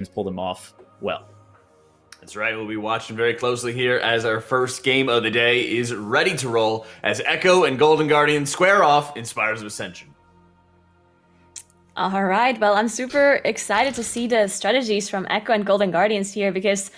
pull them off well. That's right. We'll be watching very closely here as our first game of the day is ready to roll as Echo and Golden Guardian square off in Spires of Ascension. All right, well, I'm super excited to see the strategies from Echo and Golden Guardians here because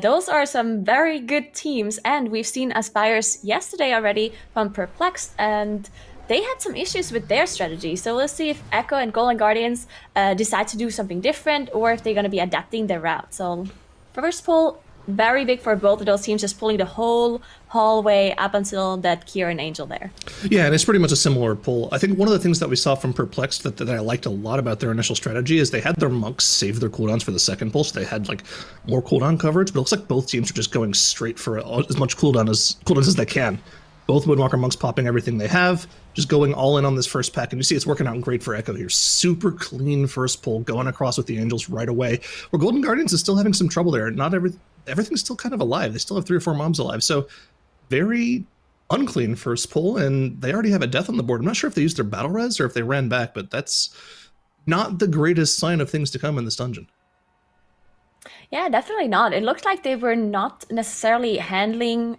those are some very good teams, and we've seen Aspires yesterday already from Perplexed, and they had some issues with their strategy. So we'll see if Echo and Golden Guardians decide to do something different or if they're going to be adapting their route. So first pull, very big for both of those teams, just pulling the whole hallway up until that Kieran Angel there. Yeah, and it's pretty much a similar pull. I think one of the things that we saw from Perplexed that I liked a lot about their initial strategy is they had their monks save their cooldowns for the second pull, so they had like more cooldown coverage, but it looks like both teams are just going straight for as much cooldowns as they can. Both Windwalker monks popping everything they have, just going all in on this first pack, and you see it's working out great for Echo here. Super clean first pull, going across with the Angels right away, where Golden Guardians is still having some trouble there. Not everything's still kind of alive. They still have 3 or 4 mobs alive, so very unclean first pull, and they already have a death on the board. I'm not sure if they used their battle res or if they ran back, but that's not the greatest sign of things to come in this dungeon. Yeah, definitely not. It looked like they were not necessarily handling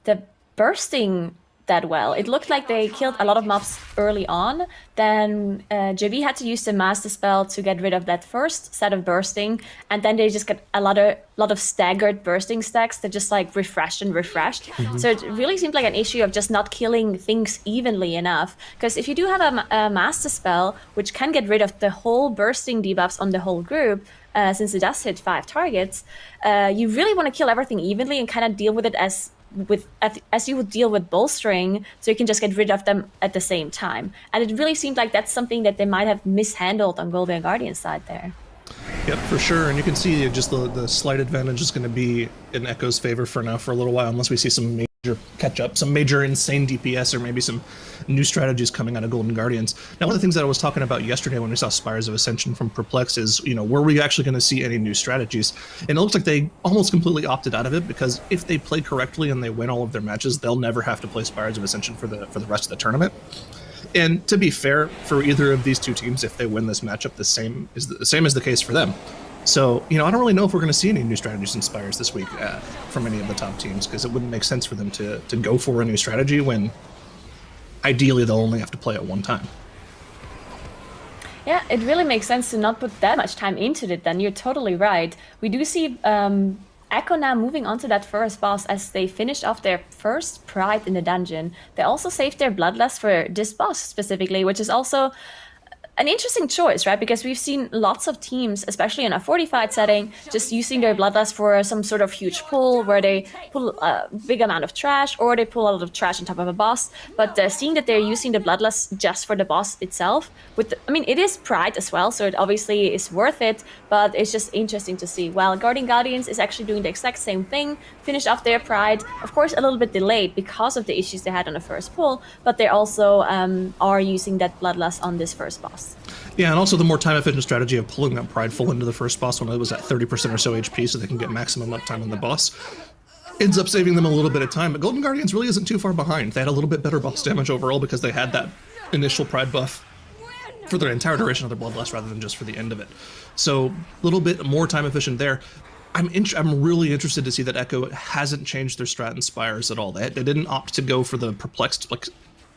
the bursting that well. It looked like they killed a lot of mobs early on. Then JV had to use the master spell to get rid of that first set of bursting, and then they just got a lot of staggered bursting stacks that just like refreshed and refreshed. So it really seemed like an issue of just not killing things evenly enough. Because if you do have a master spell, which can get rid of the whole bursting debuffs on the whole group, since it does hit 5 targets, you really want to kill everything evenly and kind of deal with it as you would deal with bolstering, so you can just get rid of them at the same time. And it really seemed like that's something that they might have mishandled on Golden Guardian's side there. Yep, for sure. And you can see just the slight advantage is going to be in Echo's favor for now for a little while, unless we see some major catch-up, some major insane DPS, or maybe some new strategies coming out of Golden Guardians. Now, one of the things that I was talking about yesterday when we saw Spires of Ascension from Perplex is, were we actually going to see any new strategies? And it looks like they almost completely opted out of it, because if they play correctly and they win all of their matches, they'll never have to play Spires of Ascension for the rest of the tournament. And to be fair, for either of these two teams, if they win this matchup, the same is the case for them. So, I don't really know if we're going to see any new strategies in Spires this week from any of the top teams, because it wouldn't make sense for them to go for a new strategy when ideally they'll only have to play it one time. Yeah, it really makes sense to not put that much time into it then. You're totally right. We do see Echo now moving on to that first boss as they finished off their first Pride in the dungeon. They also saved their Bloodlust for this boss specifically, which is also an interesting choice, right? Because we've seen lots of teams, especially in a fortified setting, just using their Bloodlust for some sort of huge pull where they pull a big amount of trash, or they pull a lot of trash on top of a boss. But seeing that they're using the Bloodlust just for the boss itself, it is Pride as well, so it obviously is worth it, but it's just interesting to see. While Guardian Guardians is actually doing the exact same thing, finished off their Pride, of course a little bit delayed because of the issues they had on the first pull, but they also are using that Bloodlust on this first boss. Yeah, and also the more time-efficient strategy of pulling that Pride full into the first boss when it was at 30% or so HP, so they can get maximum uptime on the boss, ends up saving them a little bit of time. But Golden Guardians really isn't too far behind. They had a little bit better boss damage overall because they had that initial Pride buff for the entire duration of their Bloodlust rather than just for the end of it. So a little bit more time-efficient there. I'm really interested to see that Echo hasn't changed their strat in Spires at all. They didn't opt to go for the Perplexed, like a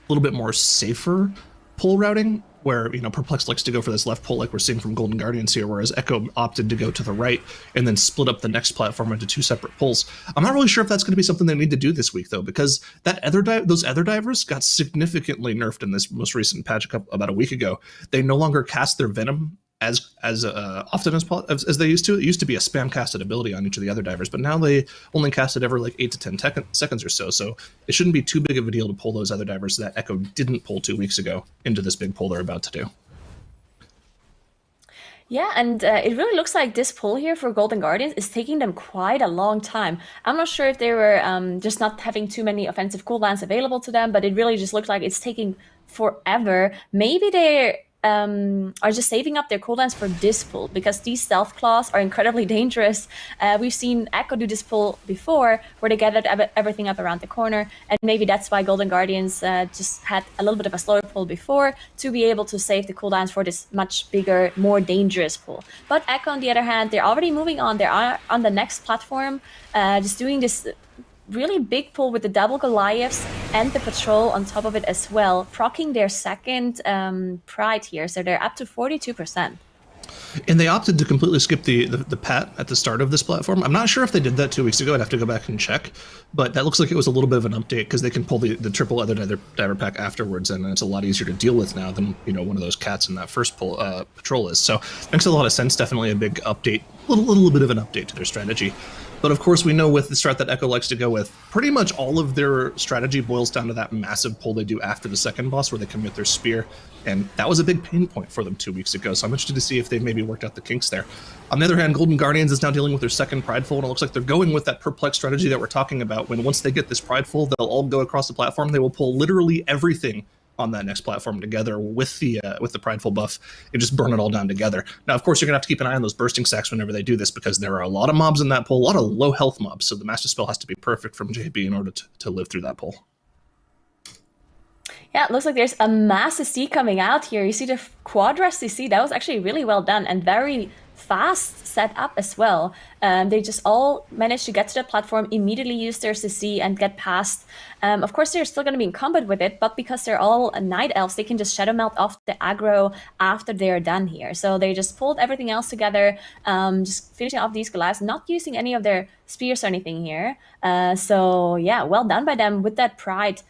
little bit more safer pull routing, where Perplexed likes to go for this left pull like we're seeing from Golden Guardians here, whereas Echo opted to go to the right and then split up the next platform into 2 separate pulls. I'm not really sure if that's going to be something they need to do this week, though, because those other divers got significantly nerfed in this most recent patch about a week ago. They no longer cast their Venom as often as they used to. It used to be a spam casted ability on each of the other divers, but now they only cast it every like 8 to 10 seconds or so. So it shouldn't be too big of a deal to pull those other divers that Echo didn't pull 2 weeks ago into this big pull they're about to do. Yeah, and it really looks like this pull here for Golden Guardians is taking them quite a long time. I'm not sure if they were just not having too many offensive cooldowns available to them, but it really just looks like it's taking forever. Maybe they're are just saving up their cooldowns for this pull, because these stealth claws are incredibly dangerous. We've seen Echo do this pull before, where they gathered everything up around the corner, and maybe that's why Golden Guardians just had a little bit of a slower pull before, to be able to save the cooldowns for this much bigger, more dangerous pull. But Echo, on the other hand, they're already moving on. They're on the next platform, just doing this really big pull with the double Goliaths and the patrol on top of it as well, proccing their second pride here, so they're up to 42%. And they opted to completely skip the pat at the start of this platform. I'm not sure if they did that 2 weeks ago. I'd have to go back and check, but that looks like it was a little bit of an update, because they can pull the triple other diver pack afterwards, and it's a lot easier to deal with now than, you know, one of those cats in that first pull patrol is. So makes a lot of sense. Definitely a big update, little bit of an update to their strategy. But of course, we know with the strat that Echo likes to go with, pretty much all of their strategy boils down to that massive pull they do after the second boss, where they commit their spear. And that was a big pain point for them 2 weeks ago. So I'm interested to see if they've maybe worked out the kinks there. On the other hand, Golden Guardians is now dealing with their second Prideful, and it looks like they're going with that perplex strategy that we're talking about. When once they get this Prideful, they'll all go across the platform. They will pull literally everything on that next platform together with the Prideful buff, and just burn it all down together. Now, of course, you're gonna have to keep an eye on those bursting sacks whenever they do this, because there are a lot of mobs in that pull, a lot of low health mobs. So the Master Spell has to be perfect from JB in order to live through that pull. Yeah, it looks like there's a massive C coming out here. You see the Quadra CC, that was actually really well done and very fast set up as well. They just all managed to get to the platform, immediately use their CC and get past. Of course, they're still going to be incumbent with it, but because they're all Night Elves, they can just Shadow Melt off the aggro after they're done here. So they just pulled everything else together, just finishing off these Goliaths, not using any of their spears or anything here. So yeah, well done by them with that pride.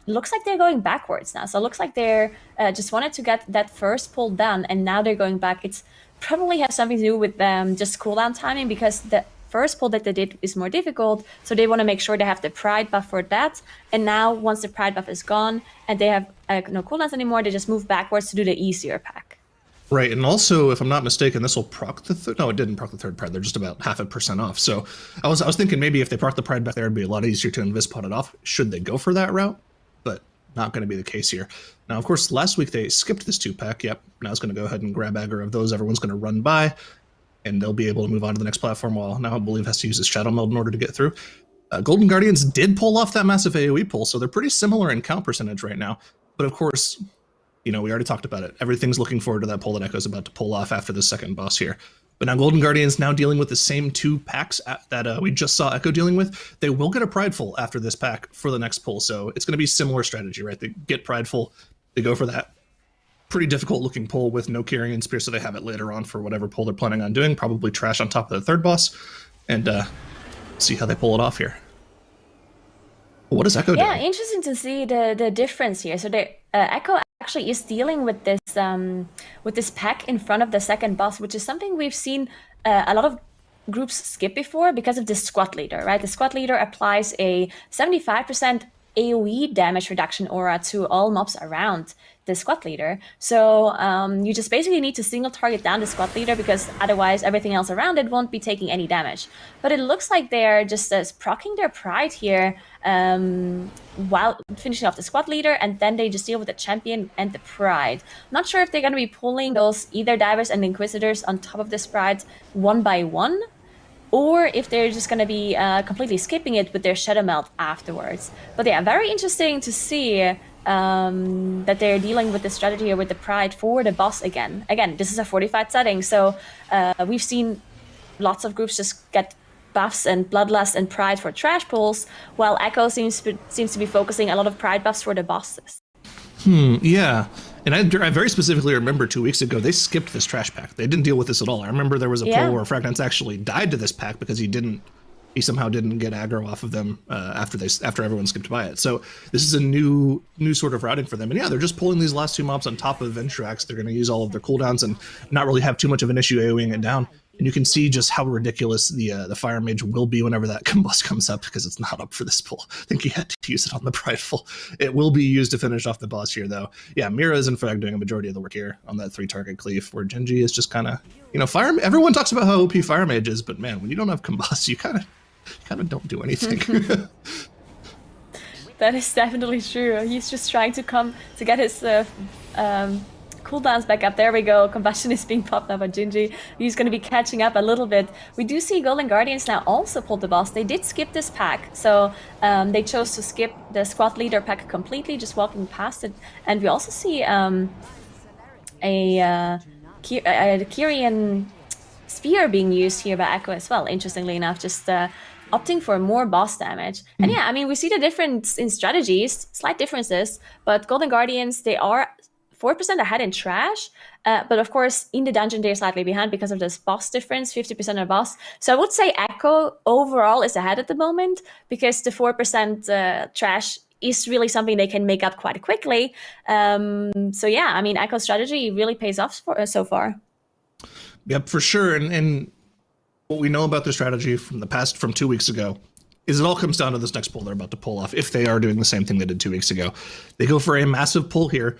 Looks like they're going backwards now. So it looks like they're just wanted to get that first pull done, and now they're going back. It's probably has something to do with just cooldown timing, because the first pull that they did is more difficult, so they want to make sure they have the pride buff for that. And now once the pride buff is gone and they have no cooldowns anymore, they just move backwards to do the easier pack. Right, and also, if I'm not mistaken, this will proc the third. No, it didn't proc the third pride. They're just about 0.5% off. So I was thinking maybe if they proc the pride back there, it'd be a lot easier to invis-pot it off. Should they go for that route? But not going to be the case here. Now, of course, last week they skipped this 2-pack. Yep, now it's going to go ahead and grab aggro of those. Everyone's going to run by, and they'll be able to move on to the next platform, while now I believe has to use his Shadow Meld in order to get through. Golden Guardians did pull off that massive AoE pull, so they're pretty similar in count percentage right now. But of course, you know, we already talked about it. Everything's looking forward to that pull that Echo's about to pull off after the second boss here. But now Golden Guardians now dealing with the same 2 packs that we just saw Echo dealing with. They will get a Prideful after this pack for the next pull, so it's going to be similar strategy, right? They get Prideful, they go for that pretty difficult looking pull with no Carrion Spear, so they have it later on for whatever pull they're planning on doing, probably trash on top of the third boss, and see how they pull it off here. What is Echo doing? Yeah, interesting to see the difference here. So Echo actually is dealing with this pack in front of the second boss, which is something we've seen a lot of groups skip before because of the squad leader, right? The squad leader applies a 75% AoE damage reduction aura to all mobs around the squad leader. So you just basically need to single target down the squad leader, because otherwise everything else around it won't be taking any damage. But it looks like they're just proccing their pride here while finishing off the squad leader, and then they just deal with the champion and the pride. Not sure if they're going to be pulling those either divers and inquisitors on top of this pride one by one, or if they're just going to be completely skipping it with their Shadow Melt afterwards. But yeah, very interesting to see that they're dealing with the strategy here with the pride for the boss again. Again, this is a fortified setting, so we've seen lots of groups just get buffs and bloodlust and pride for trash pulls, while Echo seems to be focusing a lot of pride buffs for the bosses. Yeah. And I very specifically remember 2 weeks ago, they skipped this trash pack. They didn't deal with this at all. I remember there was a pull where Fragments actually died to this pack because he somehow didn't get aggro off of them after everyone skipped by it. So this is a new sort of routing for them. And yeah, they're just pulling these last 2 mobs on top of Ventrax. They're going to use all of their cooldowns and not really have too much of an issue AoEing it down. And you can see just how ridiculous the Fire Mage will be whenever that combust comes up, because it's not up for this pull. I think he had to use it on the Prideful. It will be used to finish off the boss here, though. Yeah, Mira is in fact doing a majority of the work here on that 3-target cleave, where Genji is just kind of, you know, everyone talks about how OP Fire Mage is, but man, when you don't have combust, you kind of don't do anything. That is definitely true. He's just trying to get his cooldowns back up. There we go. Combustion is being popped up by Gingy. He's going to be catching up a little bit. We do see Golden Guardians now also pulled the boss. They did skip this pack, so they chose to skip the squad leader pack completely, just walking past it. And we also see a Kyrian spear being used here by Echo as well, interestingly enough, just opting for more boss damage. And yeah, I mean, we see the difference in strategies, slight differences, but Golden Guardians, they are 4% ahead in trash, but of course, in the dungeon, they're slightly behind because of this boss difference, 50% of boss. So I would say Echo overall is ahead at the moment, because the 4% trash is really something they can make up quite quickly. So yeah, I mean, Echo's strategy really pays off so far. Yep, for sure. And what we know about their strategy from 2 weeks ago is it all comes down to this next pull they're about to pull off, if they are doing the same thing they did 2 weeks ago. They go for a massive pull here.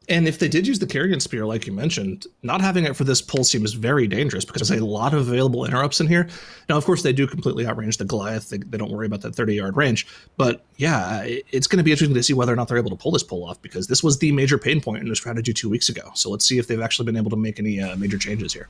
And if they did use the Kyrian Spear, like you mentioned, not having it for this pull seems very dangerous because there's a lot of available interrupts in here. Now, of course, they do completely outrange the Goliath. They don't worry about that 30-yard range. But yeah, it's going to be interesting to see whether or not they're able to pull this pull off, because this was the major pain point in the strategy 2 weeks ago. So let's see if they've actually been able to make any major changes here.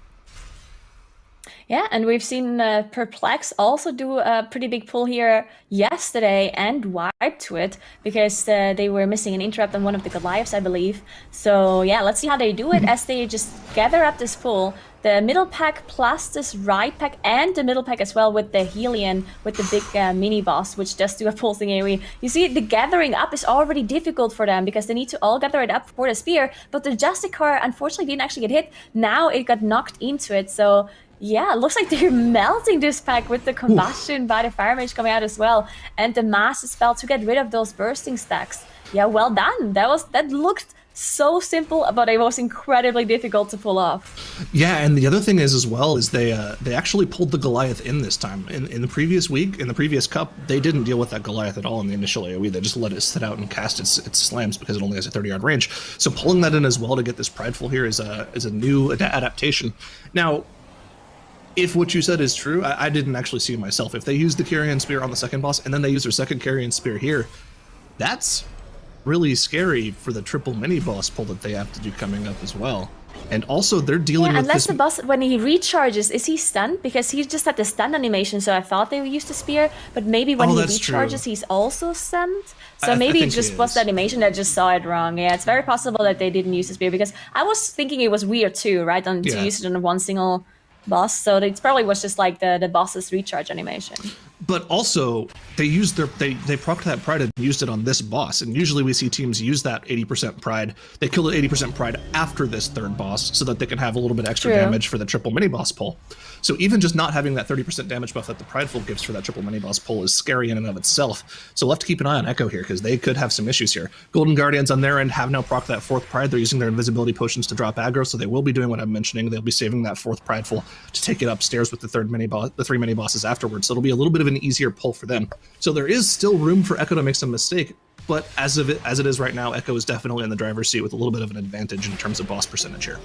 Yeah, and we've seen Perplex also do a pretty big pull here yesterday and wipe to it, because they were missing an interrupt on one of the Goliaths, I believe. So yeah, let's see how they do it as they just gather up this pull. The middle pack plus this right pack and the middle pack as well with the Helion, with the big mini boss, which does do a pulsing AoE. You see, the gathering up is already difficult for them because they need to all gather it up for the spear, but the Justicar unfortunately didn't actually get hit. Now it got knocked into it, so yeah, it looks like they're melting this pack with the combustion by the fire mage coming out as well, and the master spell to get rid of those bursting stacks. Yeah, well done. That looked so simple, but it was incredibly difficult to pull off. Yeah, and the other thing is as well is they actually pulled the Goliath in this time. In the previous week, in the previous cup, they didn't deal with that Goliath at all in the initial AoE. They just let it sit out and cast its slams because it only has a 30-yard range. So pulling that in as well to get this prideful here is a new adaptation. Now, if what you said is true, I didn't actually see it myself. If they use the Kyrian Spear on the second boss and then they use their second Kyrian Spear here, that's really scary for the triple mini boss pull that they have to do coming up as well. And also they're dealing with unless this... the boss, when he recharges, is he stunned? Because he just had the stun animation, so I thought they would use the spear, but maybe when he recharges, he's also stunned. So maybe it just was the animation that just saw it wrong. Yeah, it's very possible that they didn't use the spear, because I was thinking it was weird too, right? To use it on one single boss, so it probably was just like the boss's recharge animation. But also, they used they procced that pride and used it on this boss, and usually we see teams use that 80% pride. They kill the 80% pride after this third boss so that they can have a little bit extra damage for the triple mini boss pull. So even just not having that 30% damage buff that the prideful gives for that triple mini boss pull is scary in and of itself. So we'll have to keep an eye on Echo here, because they could have some issues here. Golden Guardians on their end have now procced that fourth pride. They're using their invisibility potions to drop aggro, so they will be doing what I'm mentioning. They'll be saving that fourth prideful to take it upstairs with the three mini bosses afterwards. So it'll be a little bit of an easier pull for them. So there is still room for Echo to make some mistake, but as it is right now, Echo is definitely in the driver's seat with a little bit of an advantage in terms of boss percentage here.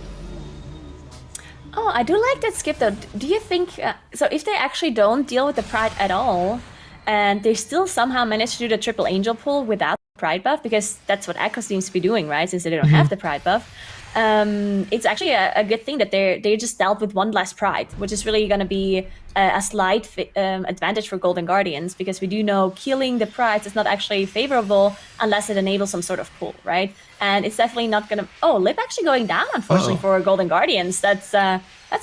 Oh, I do like that skip though. Do you think, so if they actually don't deal with the pride at all, and they still somehow manage to do the triple angel pull without the pride buff, because that's what Echo seems to be doing, right, since they don't have the pride buff, it's actually a good thing that they just dealt with one less pride, which is really going to be a slight advantage for Golden Guardians, because we do know killing the prides is not actually favorable unless it enables some sort of pull, right? And it's definitely not going to... Oh, Lip actually going down, unfortunately, for Golden Guardians. That's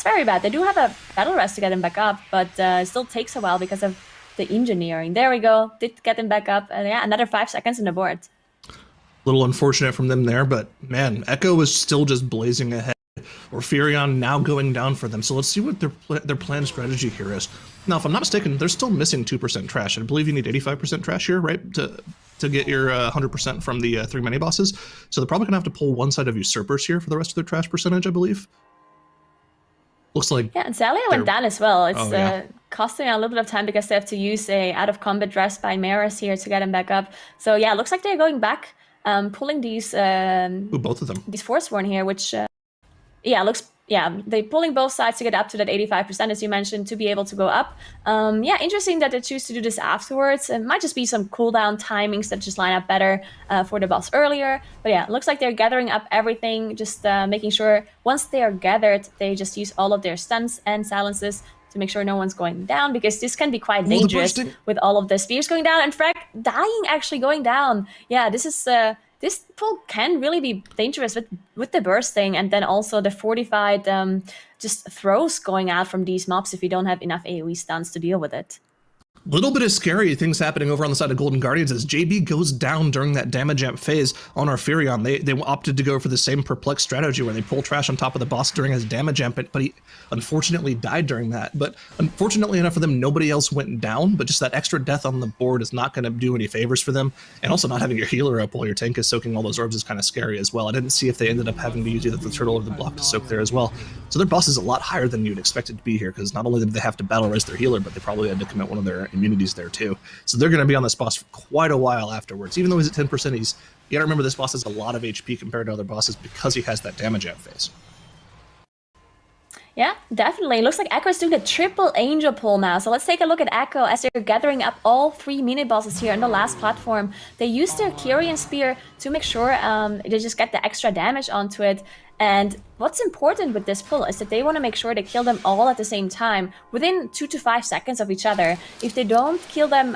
very bad. They do have a battle rest to get him back up, but it still takes a while because of the engineering. There we go. Did get him back up. And yeah, another 5 seconds on the board. Little unfortunate from them there, but man, Echo is still just blazing ahead. Orpheon now going down for them. So let's see what their planned strategy here is. Now, if I'm not mistaken, they're still missing 2% trash. I believe you need 85% trash here, right, to get your 100% from the 3 mini bosses. So they're probably gonna have to pull one side of Usurpers here for the rest of their trash percentage, I believe. Looks like... Yeah, and Zalia went down as well. It's costing a little bit of time because they have to use a out-of-combat rest by Maris here to get him back up. So yeah, it looks like they're going back, pulling these... both of them. These Forsworn here, which... yeah, looks, yeah, they're pulling both sides to get up to that 85%, as you mentioned, to be able to go up. Yeah, interesting that they choose to do this afterwards. It might just be some cooldown timings that just line up better for the boss earlier. But yeah, it looks like they're gathering up everything, just making sure once they are gathered, they just use all of their stuns and silences to make sure no one's going down, because this can be quite dangerous with all of the spears going down and Frag dying, actually going down. Yeah, this is this pull can really be dangerous with the bursting, and then also the fortified just throws going out from these mobs if you don't have enough AoE stuns to deal with it. Little bit of scary things happening over on the side of Golden Guardians as JB goes down during that damage amp phase on our Furion. They opted to go for the same perplex strategy where they pull trash on top of the boss during his damage amp, but he unfortunately died during that. But unfortunately enough for them, nobody else went down, but just that extra death on the board is not going to do any favors for them. And also not having your healer up while your tank is soaking all those orbs is kind of scary as well. I didn't see if they ended up having to use either the turtle or the block to soak there as well. So their boss is a lot higher than you'd expect it to be here, because not only did they have to battle res their healer, but they probably had to commit one of their immunities there too. So they're going to be on this boss for quite a while afterwards. Even though he's at 10%, you gotta remember this boss has a lot of HP compared to other bosses because he has that damage amp phase. Yeah, definitely. It looks like Echo is doing the triple angel pull now. So let's take a look at Echo as they're gathering up all 3 mini bosses here on the last platform. They use their Kyrian Spear to make sure they just get the extra damage onto it. And what's important with this pull is that they want to make sure they kill them all at the same time, within 2 to 5 seconds of each other. If they don't kill them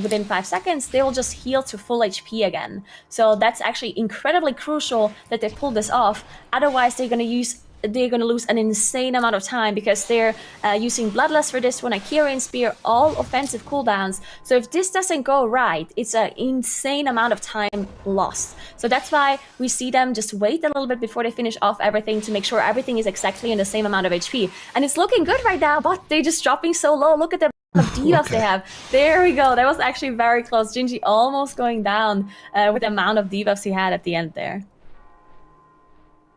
within 5 seconds, they will just heal to full HP again. So that's actually incredibly crucial that they pull this off. Otherwise, they're going to lose an insane amount of time, because they're using Bloodlust for this one, a Kyrian Spear, all offensive cooldowns. So if this doesn't go right, it's an insane amount of time lost. So that's why we see them just wait a little bit before they finish off everything to make sure everything is exactly in the same amount of HP. And it's looking good right now, but they're just dropping so low. Look at the debuffs they have. There we go. That was actually very close. Gingy almost going down with the amount of debuffs he had at the end there.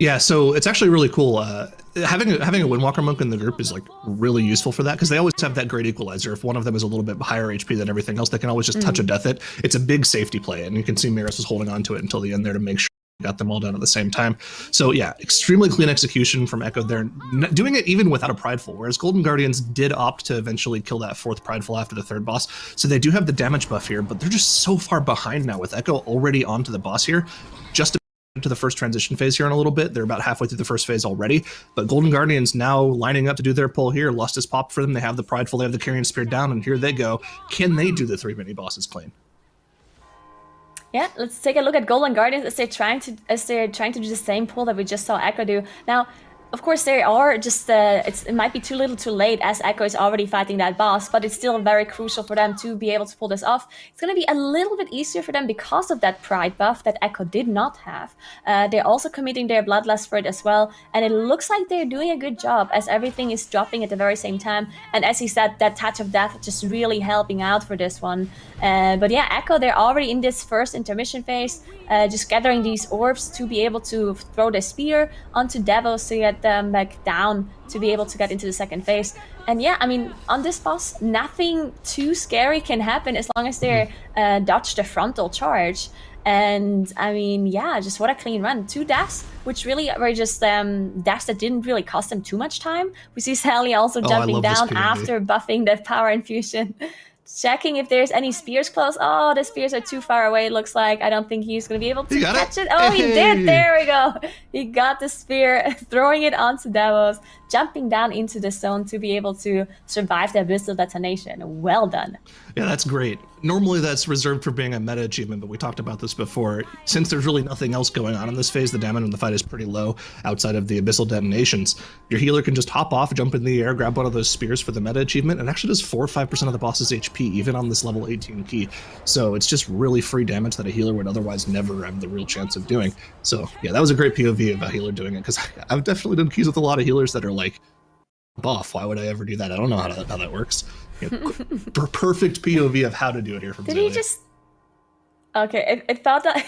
Yeah, so it's actually really cool. Having a Windwalker monk in the group is like really useful for that, because they always have that great equalizer. If one of them is a little bit higher HP than everything else, they can always just touch a death it. It's a big safety play, and you can see Miros was holding on to it until the end there to make sure he got them all done at the same time. So yeah, extremely clean execution from Echo. They're doing it even without a Prideful, whereas Golden Guardians did opt to eventually kill that 4th Prideful after the 3rd boss. So they do have the damage buff here, but they're just so far behind now with Echo already onto the boss here. Just to the first transition phase here in a little bit. They're about halfway through the first phase already, but Golden Guardians now lining up to do their pull here. Lust is popped for them. They have the Prideful, they have the Kyrian Spear down, and here they go. Can they do the 3 mini bosses clean? Yeah, let's take a look at Golden Guardians as they're trying to do the same pull that we just saw Echo do. Now, of course, they are just, it might be too little too late, as Echo is already fighting that boss, but it's still very crucial for them to be able to pull this off. It's going to be a little bit easier for them because of that Pride buff that Echo did not have. They're also committing their Bloodlust for it as well, and it looks like they're doing a good job as everything is dropping at the very same time. And as he said, that Touch of Death just really helping out for this one. But yeah, Echo, they're already in this first intermission phase, just gathering these orbs to be able to throw the spear onto Devos to get them back down to be able to get into the second phase. And yeah, I mean, on this boss, nothing too scary can happen as long as they dodge the frontal charge. And I mean, yeah, just what a clean run. 2 deaths, which really were just deaths that didn't really cost them too much time. We see Sally also jumping down after buffing the power infusion. Checking if there's any spears close. Oh, the spears are too far away, it looks like. I don't think he's going to be able to catch it. Oh, he did. There we go. He got the spear, throwing it onto Davos, jumping down into the zone to be able to survive the abyssal detonation. Well done. Yeah, that's great. Normally that's reserved for being a meta achievement, but we talked about this before. Since there's really nothing else going on in this phase, the damage in the fight is pretty low outside of the abyssal detonations. Your healer can just hop off, jump in the air, grab one of those spears for the meta achievement, and actually does 4 or 5% of the boss's HP, even on this level 18 key. So it's just really free damage that a healer would otherwise never have the real chance of doing. So yeah, that was a great POV of a healer doing it, because I've definitely done keys with a lot of healers that are like, buff, why would I ever do that? I don't know how that works. Perfect POV of how to do it here from Did he just... Okay, it felt that...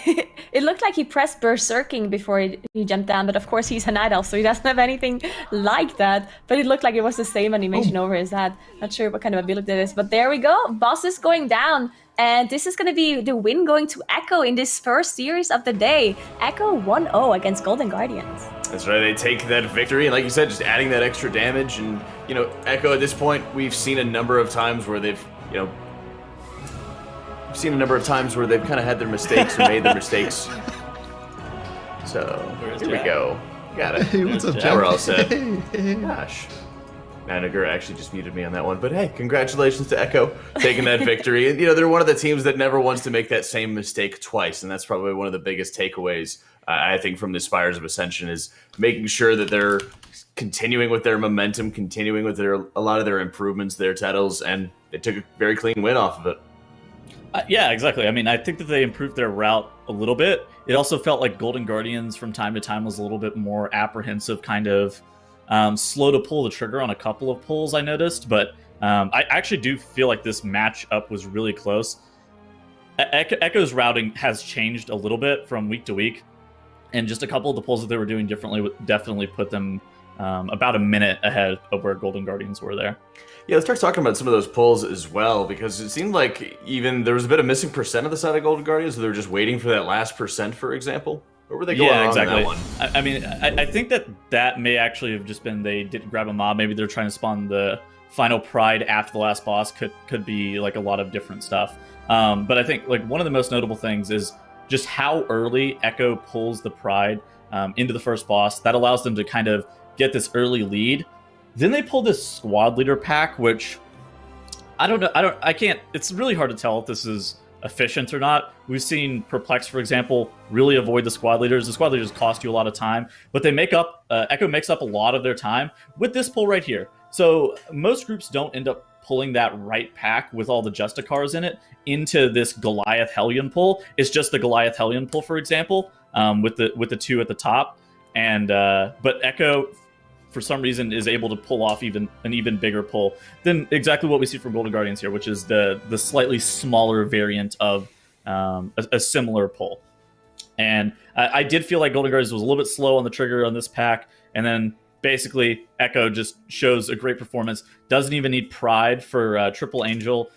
it looked like he pressed Berserking before he jumped down, but of course he's a Night Elf, so he doesn't have anything like that. But it looked like it was the same animation over his head. Not sure what kind of ability that is, but there we go. Boss is going down. And this is going to be the win going to Echo in this first series of the day. Echo 1-0 against Golden Guardians. That's right, they take that victory, and like you said, just adding that extra damage, and, you know, Echo at this point, we've seen a number of times where they've, you know, kind of had their mistakes or made their mistakes. So, here we go. Got it. Hey, what's up, Now Jack? we're all set. Hey. Gosh. Manager actually just muted me on that one, but hey, congratulations to Echo taking that victory. And, you know, they're one of the teams that never wants to make that same mistake twice, and that's probably one of the biggest takeaways, I think, from the Spires of Ascension, is making sure that they're continuing with their momentum, continuing with a lot of their improvements, their titles, and they took a very clean win off of it. Yeah, exactly. I mean, I think that they improved their route a little bit. It also felt like Golden Guardians from time to time was a little bit more apprehensive, kind of slow to pull the trigger on a couple of pulls, I noticed. But I actually do feel like this matchup was really close. Echo's routing has changed a little bit from week to week, and just a couple of the pulls that they were doing differently would definitely put them about a minute ahead of where Golden Guardians were there. Yeah, let's start talking about some of those pulls as well, because it seemed like even there was a bit of missing percent of the side of Golden Guardians, so they were just waiting for that last percent, for example. Or were they going on exactly. that one? I mean, I think that may actually have just been they didn't grab a mob. Maybe they're trying to spawn the final pride after the last boss. Could be like a lot of different stuff. But I think like one of the most notable things is just how early Echo pulls the pride into the first boss. That allows them to kind of get this early lead. Then they pull this squad leader pack, which I can't. It's really hard to tell if this is efficient or not. We've seen Perplex, for example, really avoid the squad leaders. The squad leaders cost you a lot of time, but they make up, Echo makes up a lot of their time with this pull right here. So most groups don't end up pulling that right pack with all the Justicars in it into this Goliath Hellion pull. It's just the Goliath Hellion pull, for example, with the two at the top. And but Echo, for some reason, is able to pull off an even bigger pull than exactly what we see from Golden Guardians here, which is the slightly smaller variant of a similar pull. And I did feel like Golden Guardians was a little bit slow on the trigger on this pack, and then basically Echo just shows a great performance. Doesn't even need Pride for Triple Angel.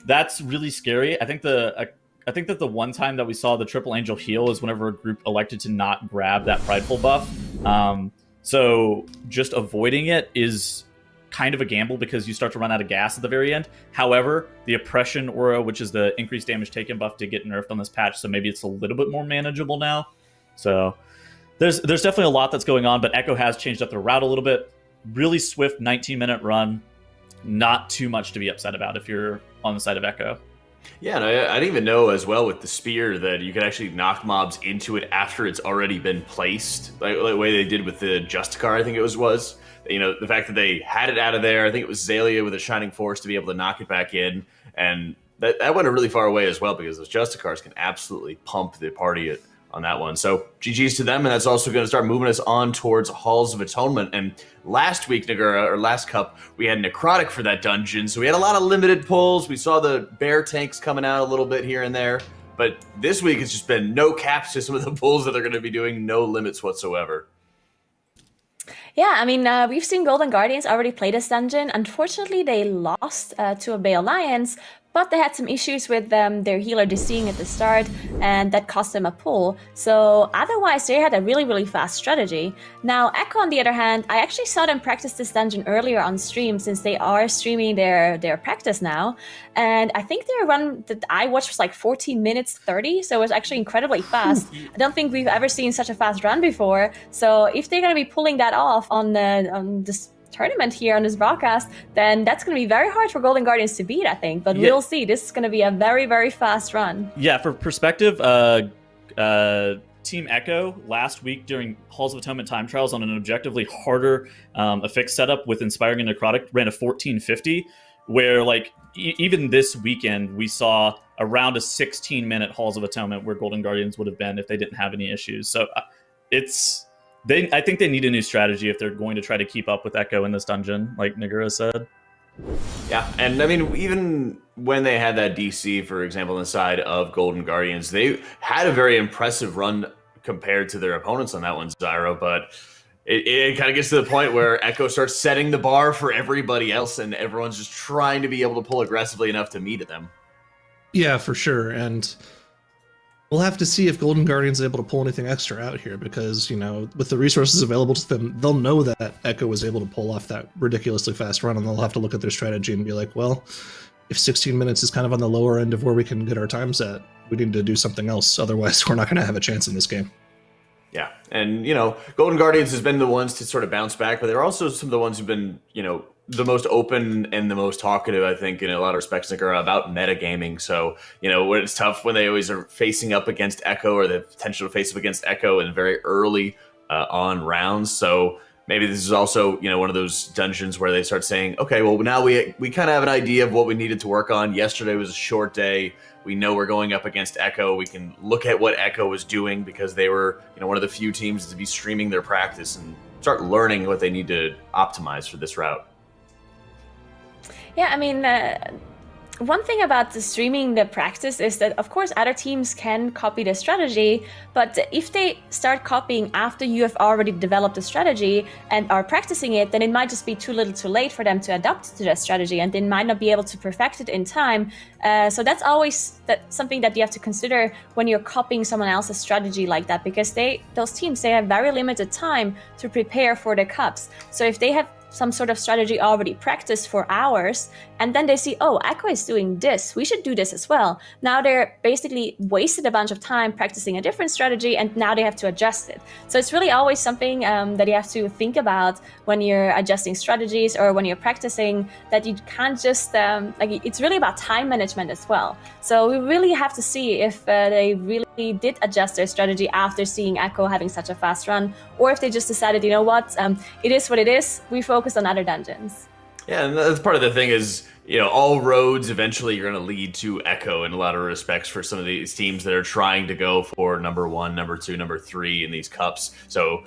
That's really scary. I think that the one time that we saw the Triple Angel heal is whenever a group elected to not grab that Prideful buff. So just avoiding it is kind of a gamble because you start to run out of gas at the very end. However, the Oppression Aura, which is the increased damage taken buff, did get nerfed on this patch, so maybe it's a little bit more manageable now. So there's definitely a lot that's going on, but Echo has changed up their route a little bit. Really swift 19-minute run. Not too much to be upset about if you're on the side of Echo. Yeah, and I didn't even know as well with the spear that you could actually knock mobs into it after it's already been placed, like the way they did with the Justicar, I think it was. You know, the fact that they had it out of there, I think it was Zalia with a Shining Force to be able to knock it back in, and that went a really far away as well because those Justicars can absolutely pump the party on that one. So GG's to them, and that's also going to start moving us on towards Halls of Atonement. And last week, Nagura, or last cup, we had Necrotic for that dungeon, so we had a lot of limited pulls. We saw the bear tanks coming out a little bit here and there, but this week it's just been no caps to some of the pulls that they're going to be doing, no limits whatsoever. Yeah, I mean, we've seen Golden Guardians already play this dungeon. Unfortunately, they lost to a Bay Alliance, but they had some issues with their healer DCing at the start, and that cost them a pull. So otherwise, they had a really, really fast strategy. Now, Echo, on the other hand, I actually saw them practice this dungeon earlier on stream, since they are streaming their practice now. And I think their run that I watched was like 14 minutes 30, so it was actually incredibly fast. I don't think we've ever seen such a fast run before. So if they're going to be pulling that off on this tournament here on this broadcast, then that's going to be very hard for Golden Guardians to beat, I think. But we'll see. This is going to be a very, very fast run. Yeah, for perspective, Team Echo last week during Halls of Atonement time trials on an objectively harder affix setup with Inspiring and Necrotic ran a 1450, where like even this weekend we saw around a 16-minute Halls of Atonement where Golden Guardians would have been if they didn't have any issues. So I think they need a new strategy if they're going to try to keep up with Echo in this dungeon, like Nagura said. Yeah, and I mean, even when they had that DC, for example, on the side of Golden Guardians, they had a very impressive run compared to their opponents on that one, Zyro, but it kind of gets to the point where Echo starts setting the bar for everybody else, and everyone's just trying to be able to pull aggressively enough to meet at them. Yeah, for sure. And We'll have to see if Golden Guardian's able to pull anything extra out here, because, you know, with the resources available to them, they'll know that Echo was able to pull off that ridiculously fast run, and they'll have to look at their strategy and be like, well, if 16 minutes is kind of on the lower end of where we can get our times at, we need to do something else. Otherwise, we're not going to have a chance in this game. Yeah, and, you know, Golden Guardians has been the ones to sort of bounce back, but they're also some of the ones who've been, you know, the most open and the most talkative, I think, in a lot of respects, like, are about metagaming. So, you know, when it's tough when they always are facing up against Echo, or the potential to face up against Echo in very early on rounds. So maybe this is also, you know, one of those dungeons where they start saying, okay, well, now we kind of have an idea of what we needed to work on. Yesterday was a short day. We know we're going up against Echo. We can look at what Echo was doing, because they were, you know, one of the few teams to be streaming their practice and start learning what they need to optimize for this route. Yeah, I mean, one thing about the streaming the practice is that, of course, other teams can copy the strategy, but if they start copying after you have already developed a strategy and are practicing it, then it might just be too little too late for them to adapt to that strategy, and they might not be able to perfect it in time. So that's always something that you have to consider when you're copying someone else's strategy like that, because those teams, they have very limited time to prepare for the cups. So if they have some sort of strategy already practiced for hours, and then they see, oh, Echo is doing this, we should do this as well. Now they're basically wasted a bunch of time practicing a different strategy, and now they have to adjust it. So it's really always something that you have to think about when you're adjusting strategies or when you're practicing, that you can't just, it's really about time management as well. So we really have to see if they really did adjust their strategy after seeing Echo having such a fast run, or if they just decided, you know what, it is what it is, we focus on other dungeons. Yeah, and that's part of the thing is, you know, all roads eventually are going to lead to Echo in a lot of respects for some of these teams that are trying to go for number 1, number 2, number 3 in these cups. So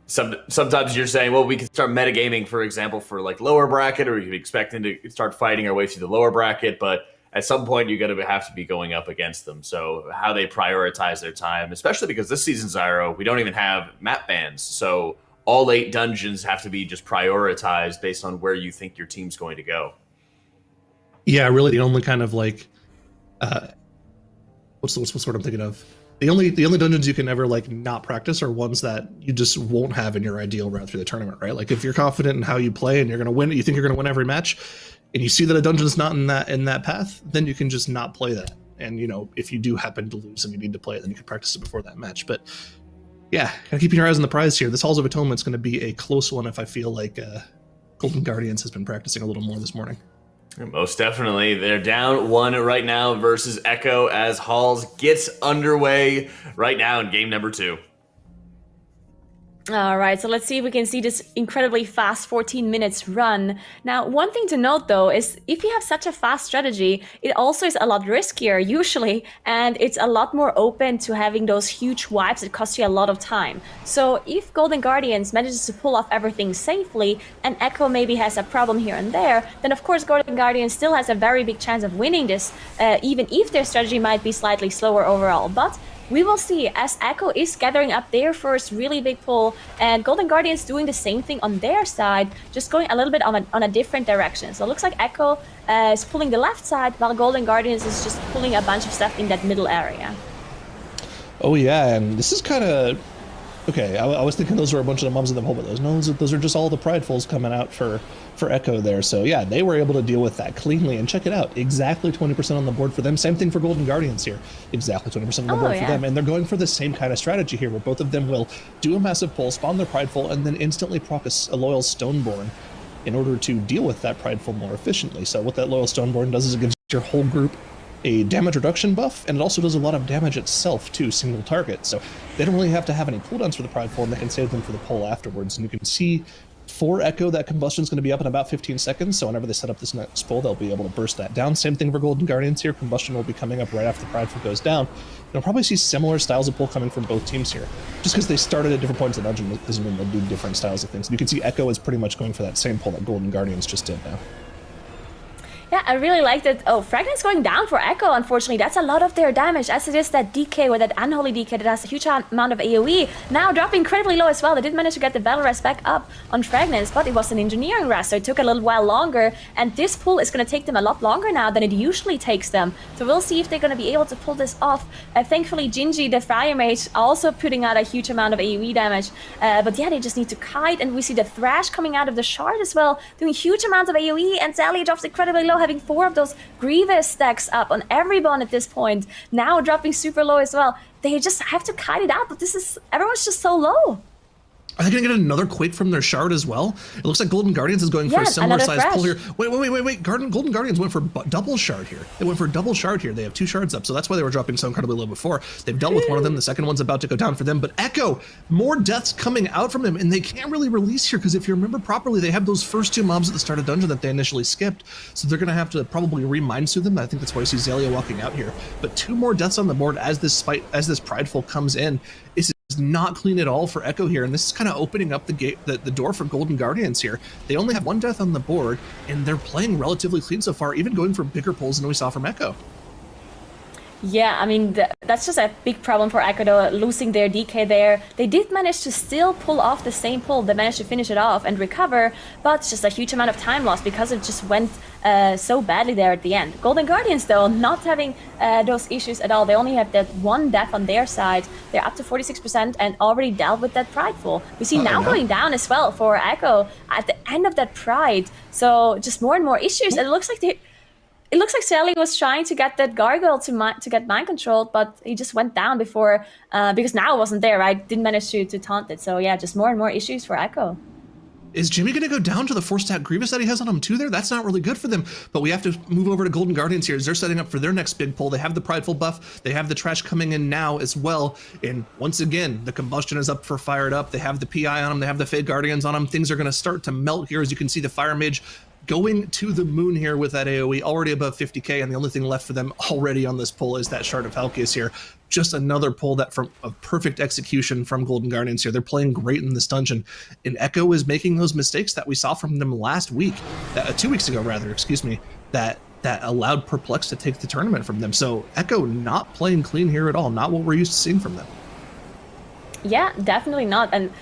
sometimes you're saying, well, we can start metagaming, for example, for like lower bracket, or we could be expecting to start fighting our way through the lower bracket, but at some point you're going to have to be going up against them. So how they prioritize their time, especially because this season, Zyro, we don't even have map bans. So all 8 dungeons have to be just prioritized based on where you think your team's going to go. Yeah, really the only kind of like, what's the word I'm thinking of? The only dungeons you can ever like not practice are ones that you just won't have in your ideal route through the tournament, right? Like if you're confident in how you play and you're going to win, you think you're going to win every match, and you see that a dungeon's not in that path, then you can just not play that. And, you know, if you do happen to lose and you need to play it, then you can practice it before that match. But yeah, kind of keeping your eyes on the prize here. This Halls of Atonement is going to be a close one if I feel like Golden Guardians has been practicing a little more this morning. Most definitely. They're down 1 right now versus Echo as Halls gets underway right now in game number 2. All right, so let's see if we can see this incredibly fast 14 minutes run. Now, one thing to note though is if you have such a fast strategy, it also is a lot riskier usually, and it's a lot more open to having those huge wipes that cost you a lot of time. So if Golden Guardians manages to pull off everything safely and Echo maybe has a problem here and there, then of course Golden Guardians still has a very big chance of winning this, even if their strategy might be slightly slower overall. But we will see as Echo is gathering up their first really big pull, and Golden Guardians doing the same thing on their side, just going a little bit on a different direction. So it looks like Echo is pulling the left side, while Golden Guardians is just pulling a bunch of stuff in that middle area. Oh yeah, and this is kind of... Okay, I was thinking those were a bunch of the mums in the hole, but those are just all the pridefuls coming out for Echo there. So yeah, they were able to deal with that cleanly, and check it out, exactly 20% on the board for them. Same thing for Golden Guardians here, exactly 20% on the board for them, and they're going for the same kind of strategy here, where both of them will do a massive pull, spawn their prideful, and then instantly proc a loyal Stoneborn in order to deal with that prideful more efficiently. So what that loyal Stoneborn does is it gives your whole group a damage reduction buff, and it also does a lot of damage itself too, single target. So they don't really have to have any cooldowns for the prideful, and they can save them for the pull afterwards. And you can see for Echo that combustion's going to be up in about 15 seconds, so whenever they set up this next pull, they'll be able to burst that down. Same thing for Golden Guardians here. Combustion will be coming up right after the prideful goes down. You'll probably see similar styles of pull coming from both teams here. Just because they started at different points in the dungeon doesn't mean they'll do different styles of things. And you can see Echo is pretty much going for that same pull that Golden Guardians just did now. Yeah, I really like that. Oh, Fragment's going down for Echo, unfortunately. That's a lot of their damage, as it is that DK or that Unholy DK that has a huge amount of AoE. Now dropping incredibly low as well. They did manage to get the Battle Rest back up on Fragments, but it was an Engineering Rest, so it took a little while longer. And this pull is going to take them a lot longer now than it usually takes them. So we'll see if they're going to be able to pull this off. Thankfully, Gingy, the Fire Mage, also putting out a huge amount of AoE damage. But yeah, they just need to kite, and we see the Thrash coming out of the Shard as well, doing huge amounts of AoE, and Sally drops incredibly low, having 4 of those Grievous stacks up on everyone at this point. Now dropping super low as well. They just have to kite it out, but everyone's just so low. Are they going to get another Quake from their Shard as well? It looks like Golden Guardians is going for a similar size pull here. Wait. Golden Guardians went for double Shard here. They went for double Shard here. They have 2 Shards up, so that's why they were dropping so incredibly low before. They've dealt with one of them. The second one's about to go down for them. But Echo, more deaths coming out from him, and they can't really release here because if you remember properly, they have those first 2 mobs at the start of dungeon that they initially skipped. So they're going to have to probably re-mind through them. I think that's why you see Zalia walking out here. But 2 more deaths on the board as this Prideful comes in. Is not clean at all for Echo here, and this is kind of opening up the door for Golden Guardians here. They only have 1 death on the board, and they're playing relatively clean so far, even going for bigger pulls than we saw from Echo. Yeah, I mean, that's just a big problem for Echo, though, losing their DK there. They did manage to still pull off the same pull. They managed to finish it off and recover, but just a huge amount of time lost because it just went so badly there at the end. Golden Guardians, though, not having those issues at all. They only have that 1 death on their side. They're up to 46% and already dealt with that Prideful. We see now going down as well for Echo at the end of that Pride. So just more and more issues. And it looks like Sally was trying to get that Gargoyle to get mind controlled, but he just went down before because now it wasn't there, right? Didn't manage to taunt it. So yeah, just more and more issues for Echo. Is Jimmy going to go down to the 4-stat Grievous that he has on him too there? That's not really good for them. But we have to move over to Golden Guardians here as they're setting up for their next big pull. They have the Prideful buff. They have the Trash coming in now as well. And once again, the Combustion is up for Fired Up. They have the PI on them. They have the Fade Guardians on them. Things are going to start to melt here as you can see the Fire Mage going to the moon here with that AoE, already above 50k, and the only thing left for them already on this pull is that Shard of Halkias here. Just another pull that from a perfect execution from Golden Guardians here. They're playing great in this dungeon, and Echo is making those mistakes that we saw from them last week, 2 weeks ago rather, excuse me, that allowed Perplex to take the tournament from them. So Echo not playing clean here at all, not what we're used to seeing from them. Yeah, definitely not. And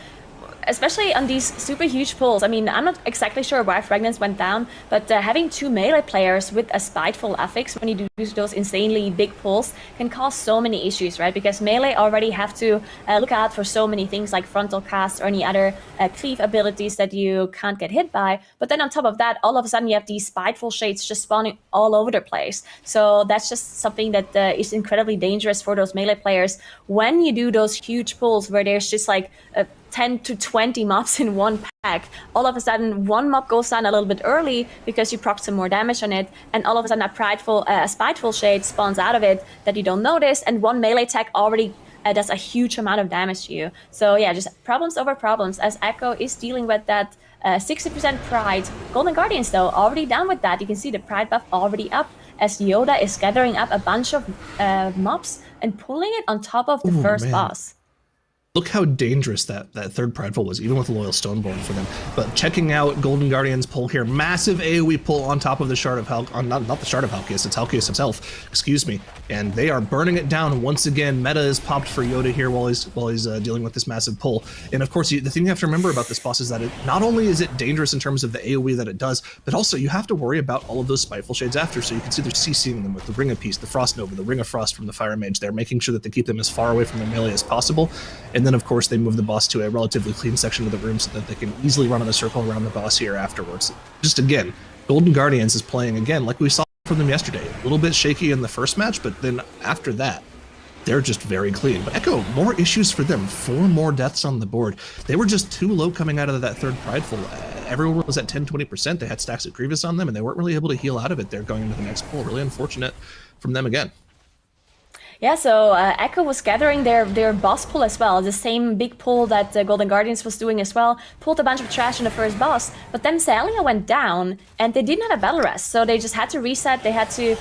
especially on these super huge pulls. I mean, I'm not exactly sure why Fragments went down, but having 2 melee players with a Spiteful affix when you do those insanely big pulls can cause so many issues, right? Because melee already have to look out for so many things like frontal cast or any other cleave abilities that you can't get hit by. But then on top of that, all of a sudden you have these Spiteful shades just spawning all over the place. So that's just something that is incredibly dangerous for those melee players when you do those huge pulls where there's just like 10 to 20 mobs in one pack. All of a sudden, one mob goes down a little bit early because you proc some more damage on it, and all of a sudden a Spiteful Shade spawns out of it that you don't notice, and one melee attack already does a huge amount of damage to you. So yeah, just problems over problems as Echo is dealing with that 60% Pride. Golden Guardians, though, already done with that. You can see the Pride buff already up as Yoda is gathering up a bunch of mobs and pulling it on top of the first boss. Look how dangerous that third Prideful was, even with Loyal Stoneborn for them. But checking out Golden Guardian's pull here, massive AoE pull on top of the Shard of not the Shard of Halkias, it's Halkias himself, excuse me. And they are burning it down once again. Meta is popped for Yoda here while he's dealing with this massive pull. And of course, the thing you have to remember about this boss is that not only is it dangerous in terms of the AoE that it does, but also you have to worry about all of those Spiteful Shades after. So you can see they're CCing them with the Ring of Peace, the Frost Nova, the Ring of Frost from the Fire Mage. They're making sure that they keep them as far away from their melee as possible. And then, of course, they move the boss to a relatively clean section of the room so that they can easily run in a circle around the boss here afterwards. Just again, Golden Guardians is playing again like we saw from them yesterday. A little bit shaky in the first match, but then after that, they're just very clean. But Echo, more issues for them. 4 more deaths on the board. They were just too low coming out of that third Prideful. Everyone was at 10-20%. They had stacks of Grievous on them, and they weren't really able to heal out of it there going into the next pull. Really unfortunate from them again. Yeah, so Echo was gathering their boss pull as well, the same big pull that Golden Guardians was doing as well, pulled a bunch of trash in the first boss, but then Zalia went down, and they didn't have a battle rest, so they just had to reset, they had to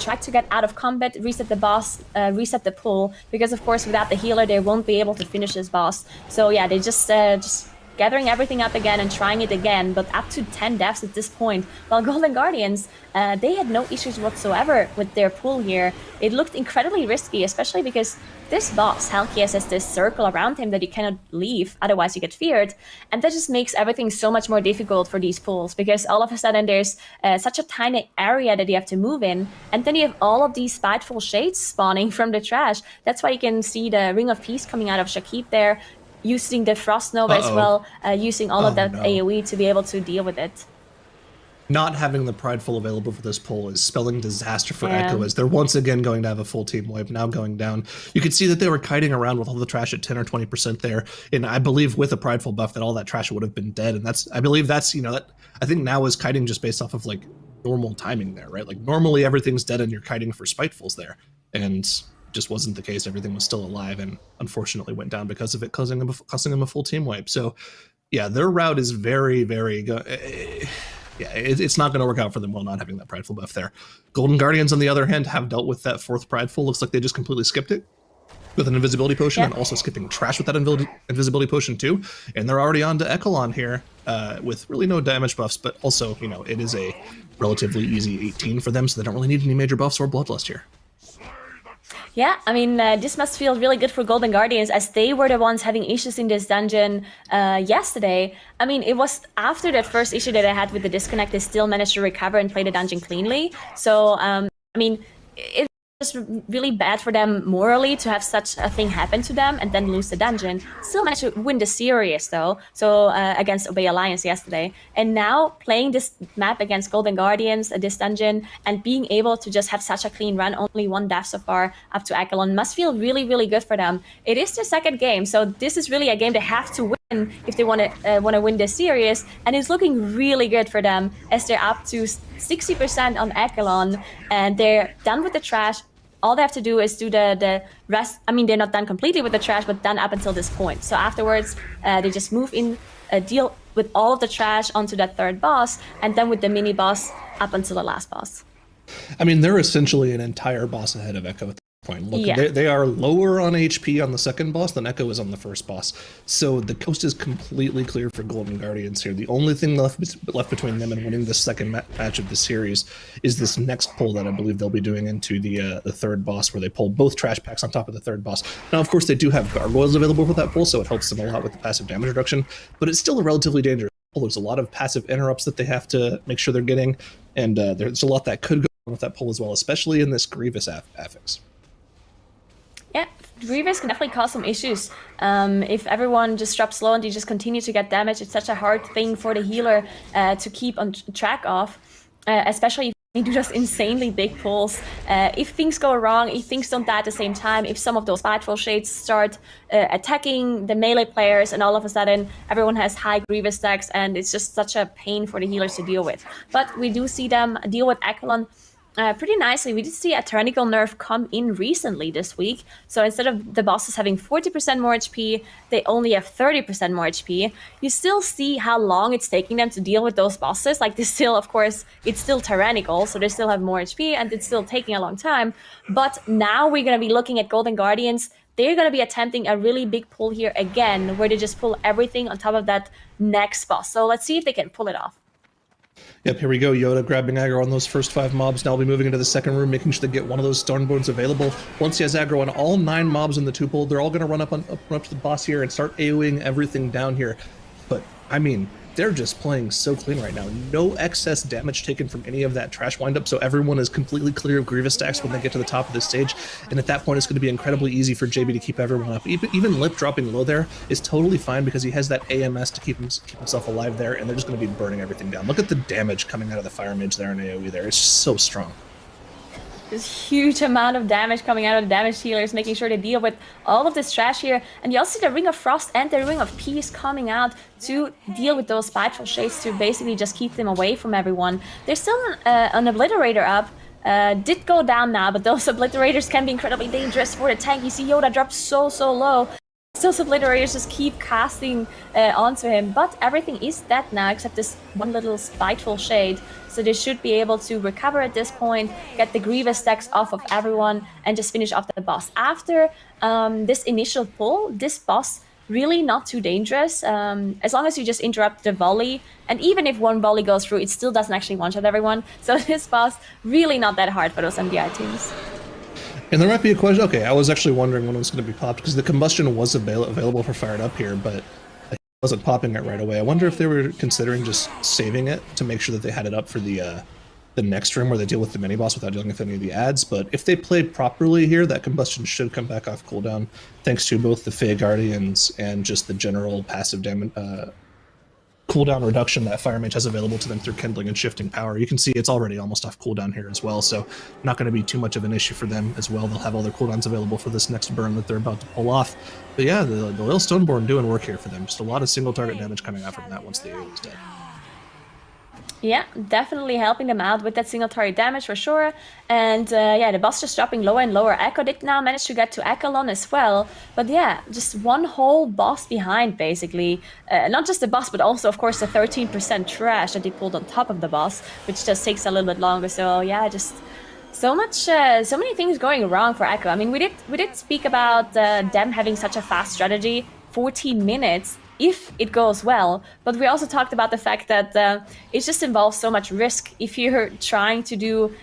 try to get out of combat, reset the boss, reset the pull, because of course without the healer they won't be able to finish this boss. So yeah, they just gathering everything up again and trying it again, but up to 10 deaths at this point. While Golden Guardians, they had no issues whatsoever with their pull here. It looked incredibly risky, especially because this boss, Helkias, has this circle around him that you cannot leave, otherwise you get feared. And that just makes everything so much more difficult for these pulls, because all of a sudden there's such a tiny area that you have to move in, and then you have all of these spiteful shades spawning from the trash. That's why you can see the Ring of Peace coming out of Shakib there, using the Frost Nova as well, using all of that AoE to be able to deal with it. Not having the Prideful available for this pull is spelling disaster for Echo, as they're once again going to have a full team wipe, now going down. You could see that they were kiting around with all the trash at 10 or 20% there, and I believe with a Prideful buff that all that trash would have been dead, and I believe that's, I think now is kiting just based off of, like, normal timing there, right? Like, normally everything's dead and you're kiting for Spitefuls there, and just wasn't the case. Everything was still alive and unfortunately went down because of it, causing them a full team wipe. So, yeah, their route is very, very good. Yeah, it's not going to work out for them while not having that Prideful buff there. Golden Guardians, on the other hand, have dealt with that 4th Prideful. Looks like they just completely skipped it with an Invisibility Potion, and also skipping trash with that Invisibility Potion too. And they're already on to Echelon here with really no damage buffs, but also, it is a relatively easy 18 for them, so they don't really need any major buffs or Bloodlust here. Yeah, I mean, this must feel really good for Golden Guardians, as they were the ones having issues in this dungeon yesterday. I mean, it was after that first issue that I had with the disconnect, they still managed to recover and play the dungeon cleanly. So, I mean, it was really bad for them morally to have such a thing happen to them and then lose the dungeon. Still managed to win the series, though, so against Obey Alliance yesterday. And now playing this map against Golden Guardians, this dungeon, and being able to just have such a clean run, only 1 death so far up to Echelon, must feel really, really good for them. It is their 2nd game, so this is really a game they have to win if they want to win this series, and it's looking really good for them, as they're up to 60% on Echelon, and they're done with the trash. All they have to do is do the rest. I mean, they're not done completely with the trash, but done up until this point. So afterwards, they just move in, deal with all of the trash onto that 3rd boss, and then with the mini boss up until the last boss. I mean, they're essentially an entire boss ahead of Echo at this point. Look, they are lower on HP on the 2nd boss than Echo is on the 1st boss. So the coast is completely clear for Golden Guardians here. The only thing left between them and winning the 2nd match of the series is this next pull that I believe they'll be doing into the 3rd boss, where they pull both trash packs on top of the 3rd boss. Now, of course, they do have gargoyles available for that pull, so it helps them a lot with the passive damage reduction, but it's still a relatively dangerous pull. There's a lot of passive interrupts that they have to make sure they're getting, and there's a lot that could go on with that pull as well, especially in this Grievous affix. Yeah, Grievous can definitely cause some issues. If everyone just drops low and they just continue to get damage, it's such a hard thing for the healer to keep on track of, especially if they do just insanely big pulls. If things go wrong, if things don't die at the same time, if some of those Spiteful Shades start attacking the melee players, and all of a sudden everyone has high Grievous stacks, and it's just such a pain for the healers to deal with. But we do see them deal with Echelon pretty nicely. We did see a tyrannical nerf come in recently this week. So instead of the bosses having 40% more HP, they only have 30% more HP. You still see how long it's taking them to deal with those bosses. Like, they still, of course, it's still tyrannical, so they still have more HP, and it's still taking a long time. But now we're going to be looking at Golden Guardians. They're going to be attempting a really big pull here again, where they just pull everything on top of that next boss. So let's see if they can pull it off. Yep, here we go. Yoda grabbing aggro on those first 5 mobs. Now we'll be moving into the 2nd room, making sure they get one of those Stormbones available. Once he has aggro on all 9 mobs in the tuple, they're all going to run up to the boss here and start AoEing everything down here. But, I mean, they're just playing so clean right now. No excess damage taken from any of that trash windup, so everyone is completely clear of Grievous stacks when they get to the top of the stage. And at that point, it's going to be incredibly easy for JB to keep everyone up. Even Lip dropping low there is totally fine, because he has that AMS to keep himself alive there, and they're just going to be burning everything down. Look at the damage coming out of the Fire Mage there in AoE there. It's so strong. This huge amount of damage coming out of the damage healers, making sure they deal with all of this trash here. And you also see the Ring of Frost and the Ring of Peace coming out to deal with those Spiteful Shades, to basically just keep them away from everyone. There's still an Obliterator up. Did go down now, but those Obliterators can be incredibly dangerous for the tank. You see Yoda drop so low. Still, Obliterators just keep casting onto him, but everything is dead now except this one little Spiteful Shade. So they should be able to recover at this point, get the Grievous stacks off of everyone, and just finish off the boss. After this initial pull, this boss really not too dangerous. As long as you just interrupt the volley, and even if one volley goes through, it still doesn't actually one-shot everyone. So this boss, really not that hard for those MDI teams. And there might be a question. Okay, I was actually wondering when it was going to be popped because the combustion was available for fired up here, but I wasn't popping it right away. I wonder if they were considering just saving it to make sure that they had it up for the next room where they deal with the mini boss without dealing with any of the ads. But if they played properly here, that combustion should come back off cooldown, thanks to both the Fey Guardians and just the general passive damage. Cooldown reduction that Fire Mage has available to them through Kindling and Shifting Power. You can see it's already almost off cooldown here as well, so not going to be too much of an issue for them as well. They'll have all their cooldowns available for this next burn that they're about to pull off. But yeah, the Lil Stoneborn doing work here for them. Just a lot of single target damage coming out from that once the AoE is dead. Yeah, definitely helping them out with that single target damage for sure. And yeah, the boss just dropping lower and lower. Echo did now manage to get to Echelon as well. But yeah, just one whole boss behind, basically. Not just the boss, but also, of course, the 13% trash that they pulled on top of the boss, which just takes a little bit longer. So yeah, just so many things going wrong for Echo. I mean, we did speak about them having such a fast strategy, 14 minutes. If it goes well, but we also talked about the fact that it just involves so much risk. If you're trying to do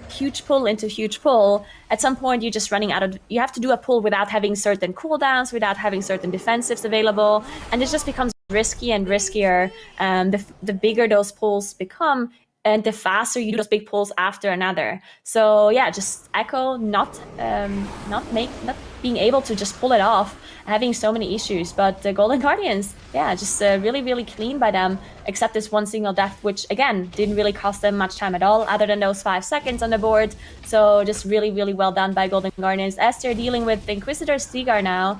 huge pull into huge pull, at some point you're just running out of. You have to do a pull without having certain cooldowns, without having certain defensives available, and it just becomes risky and riskier. The bigger those pulls become, and the faster you do those big pulls after another. So yeah, just Echo not being able to just pull it off, having so many issues. But the Golden Guardians, yeah, just really clean by them, except this one single death, which again didn't really cost them much time at all, other than those 5 seconds on the board. So just really well done by Golden Guardians. As they're dealing with the Inquisitor Stigar now,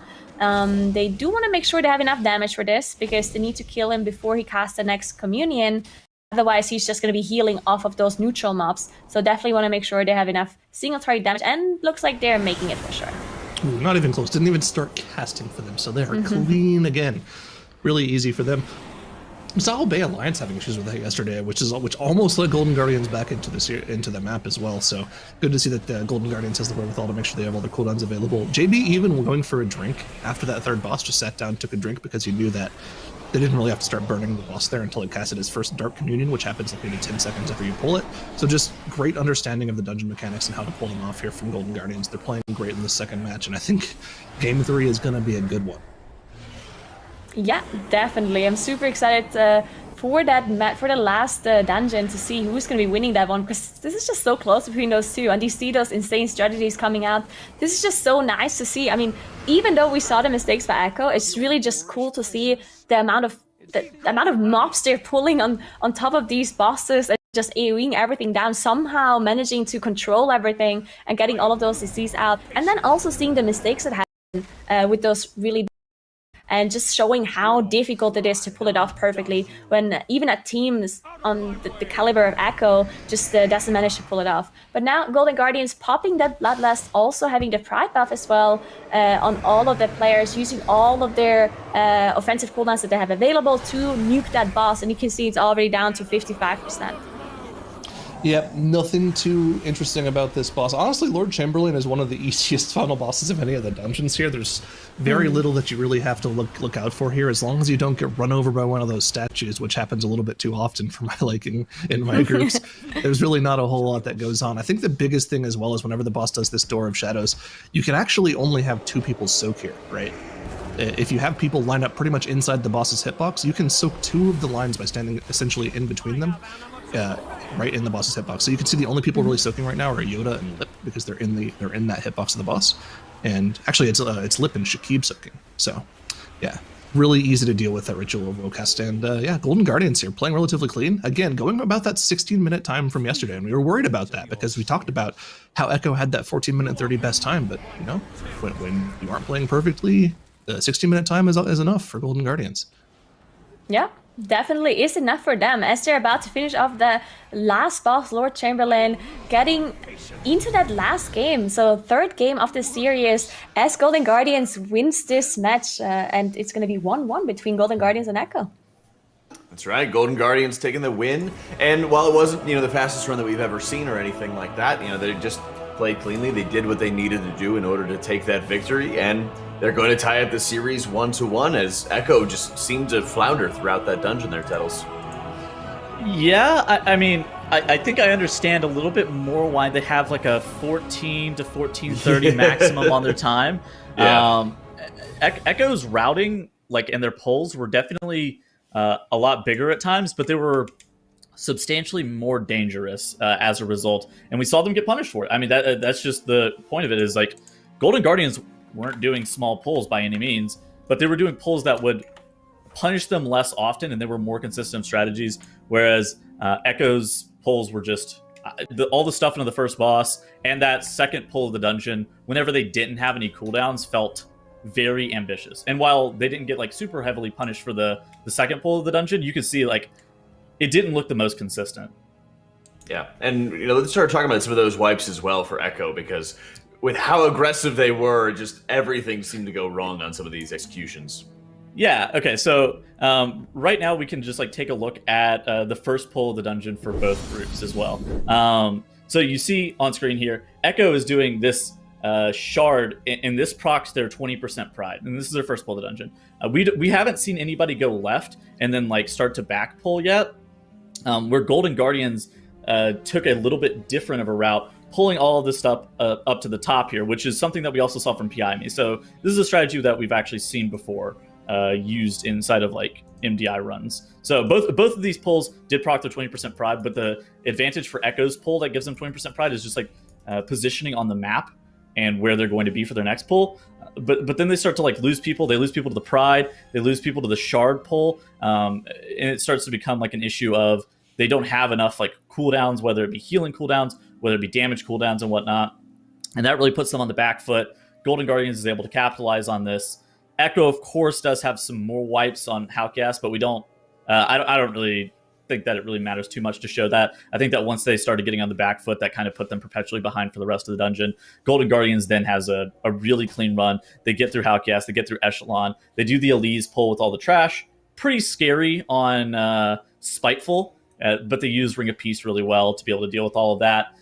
they do want to make sure they have enough damage for this, because they need to kill him before he casts the next Communion. Otherwise, he's just going to be healing off of those neutral mobs. So definitely want to make sure they have enough single target damage, and looks like they're making it for sure. Ooh, not even close. Didn't even start casting for them, so they are clean again. Really easy for them. We saw Bay Alliance having issues with that yesterday, which almost let Golden Guardians back into the map as well. So good to see that Golden Guardians has the wherewithal to make sure they have all their cooldowns available. JB even going for a drink after that third boss, just sat down, took a drink, because he knew that they didn't really have to start burning the boss there until he casted his first Dark Communion, which happens like maybe 10 seconds after you pull it. So just great understanding of the dungeon mechanics and how to pull them off here from Golden Guardians. They're playing great in the second match, and I think Game 3 is going to be a good one. Yeah, definitely. I'm super excited for the last dungeon to see who's going to be winning that one, because this is just so close between those two, and you see those insane strategies coming out. This is just so nice to see. I mean, even though we saw the mistakes by Echo, it's really just cool to see the amount of mobs they're pulling on top of these bosses, and just AoEing everything down, somehow managing to control everything and getting all of those disease out, and then also seeing the mistakes that happen with those really, and just showing how difficult it is to pull it off perfectly, when even a team on the caliber of Echo just doesn't manage to pull it off. But now Golden Guardians popping that Bloodlust, also having the Pride buff as well on all of the players, using all of their offensive cooldowns that they have available to nuke that boss, and you can see it's already down to 55%. Yep, nothing too interesting about this boss. Honestly, Lord Chamberlain is one of the easiest final bosses of any of the dungeons here. There's very little that you really have to look out for here, as long as you don't get run over by one of those statues, which happens a little bit too often for my liking in my groups. There's really not a whole lot that goes on. I think the biggest thing as well is whenever the boss does this Door of Shadows, you can actually only have 2 people soak here, right? If you have people lined up pretty much inside the boss's hitbox, you can soak 2 of the lines by standing essentially in between them. Right in the boss's hitbox. So you can see the only people really soaking right now are Yoda and Lip, because they're in that hitbox of the boss. And actually it's Lip and Shakib soaking. So yeah, really easy to deal with that Ritual of Woecast. And yeah, Golden Guardians here playing relatively clean. Again, going about that 16-minute time from yesterday, and we were worried about that because we talked about how Echo had that 14-minute 30 best time, but you know, when you aren't playing perfectly, the 16-minute time is enough for Golden Guardians. Yeah, definitely is enough for them, as they're about to finish off the last boss, Lord Chamberlain, getting into that last game. So 3rd game of the series, as Golden Guardians wins this match, and it's going to be 1-1 between Golden Guardians and Echo. That's right, Golden Guardians taking the win. And while it wasn't, the fastest run that we've ever seen or anything like that, they just played cleanly. They did what they needed to do in order to take that victory, and they're going to tie up the series 1-1 as Echo just seemed to flounder throughout that dungeon there, Tettles. Yeah, I mean, I think I understand a little bit more why they have like a 14 to 14:30 maximum on their time. Yeah. Echo's routing, like, and their pulls were definitely a lot bigger at times, but they were substantially more dangerous as a result, and we saw them get punished for it. I mean, that's just the point of it, is like Golden Guardians weren't doing small pulls by any means, but they were doing pulls that would punish them less often, and they were more consistent strategies, whereas Echo's pulls were just all the stuff into the first boss and that second pull of the dungeon, whenever they didn't have any cooldowns, felt very ambitious. And while they didn't get like super heavily punished for the second pull of the dungeon, you could see like it didn't look the most consistent. Yeah, and let's start talking about some of those wipes as well for Echo, because with how aggressive they were, just everything seemed to go wrong on some of these executions. Yeah, okay, so right now we can just like take a look at the first pull of the dungeon for both groups as well. So you see on screen here, Echo is doing this shard, and this procs their 20% pride, and this is their first pull of the dungeon. We haven't seen anybody go left and then like start to back pull yet, where Golden Guardians took a little bit different of a route, pulling all of this stuff up to the top here, which is something that we also saw from PIME. So this is a strategy that we've actually seen before used inside of like MDI runs. So both of these pulls did proc their 20% pride, but the advantage for Echo's pull that gives them 20% pride is just like positioning on the map and where they're going to be for their next pull. But then they start to like lose people. They lose people to the pride. They lose people to the shard pull, and it starts to become like an issue of they don't have enough like cooldowns, whether it be healing cooldowns, whether it be damage cooldowns and whatnot, and that really puts them on the back foot. Golden Guardians is able to capitalize on this. Echo, of course, does have some more wipes on Halcast, but we don't. I don't really think that it really matters too much to show that. I think that once they started getting on the back foot, that kind of put them perpetually behind for the rest of the dungeon. Golden Guardians then has a really clean run. They get through Halcast, they get through Echelon, they do the Elise pull with all the trash. Pretty scary on Spiteful, but they use Ring of Peace really well to be able to deal with all of that.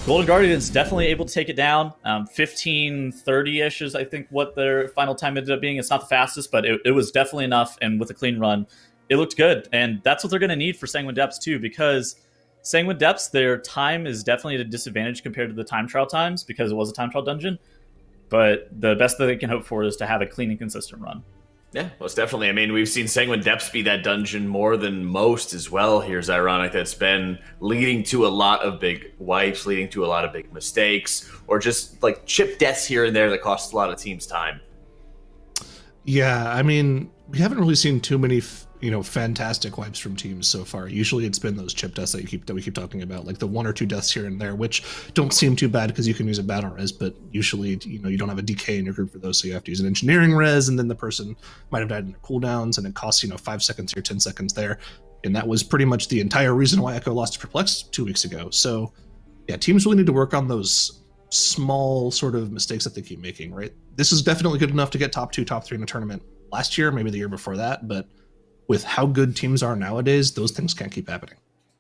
Golden Guardians definitely able to take it down. 15:30-ish is, I think, what their final time ended up being. It's not the fastest, but it was definitely enough, and with a clean run, it looked good. And that's what they're going to need for Sanguine Depths, too, because Sanguine Depths, their time is definitely at a disadvantage compared to the time trial times, because it was a time trial dungeon. But the best that they can hope for is to have a clean and consistent run. Yeah, most definitely. I mean, we've seen Sanguine Depths be that dungeon more than most as well. Here's ironic that's been leading to a lot of big wipes, leading to a lot of big mistakes, or just like chip deaths here and there that cost a lot of teams time. Yeah, I mean, we haven't really seen too many, fantastic wipes from teams so far. Usually it's been those chip deaths that we keep talking about, like the 1 or 2 deaths here and there, which don't seem too bad because you can use a battle res, but usually, you don't have a DK in your group for those, so you have to use an engineering res, and then the person might have died in their cooldowns, and it costs, 5 seconds here, 10 seconds there. And that was pretty much the entire reason why Echo lost to Perplex 2 weeks ago. So, yeah, teams really need to work on those small sort of mistakes that they keep making, right? This is definitely good enough to get top 2, top 3 in a tournament last year, maybe the year before that, but with how good teams are nowadays, those things can't keep happening.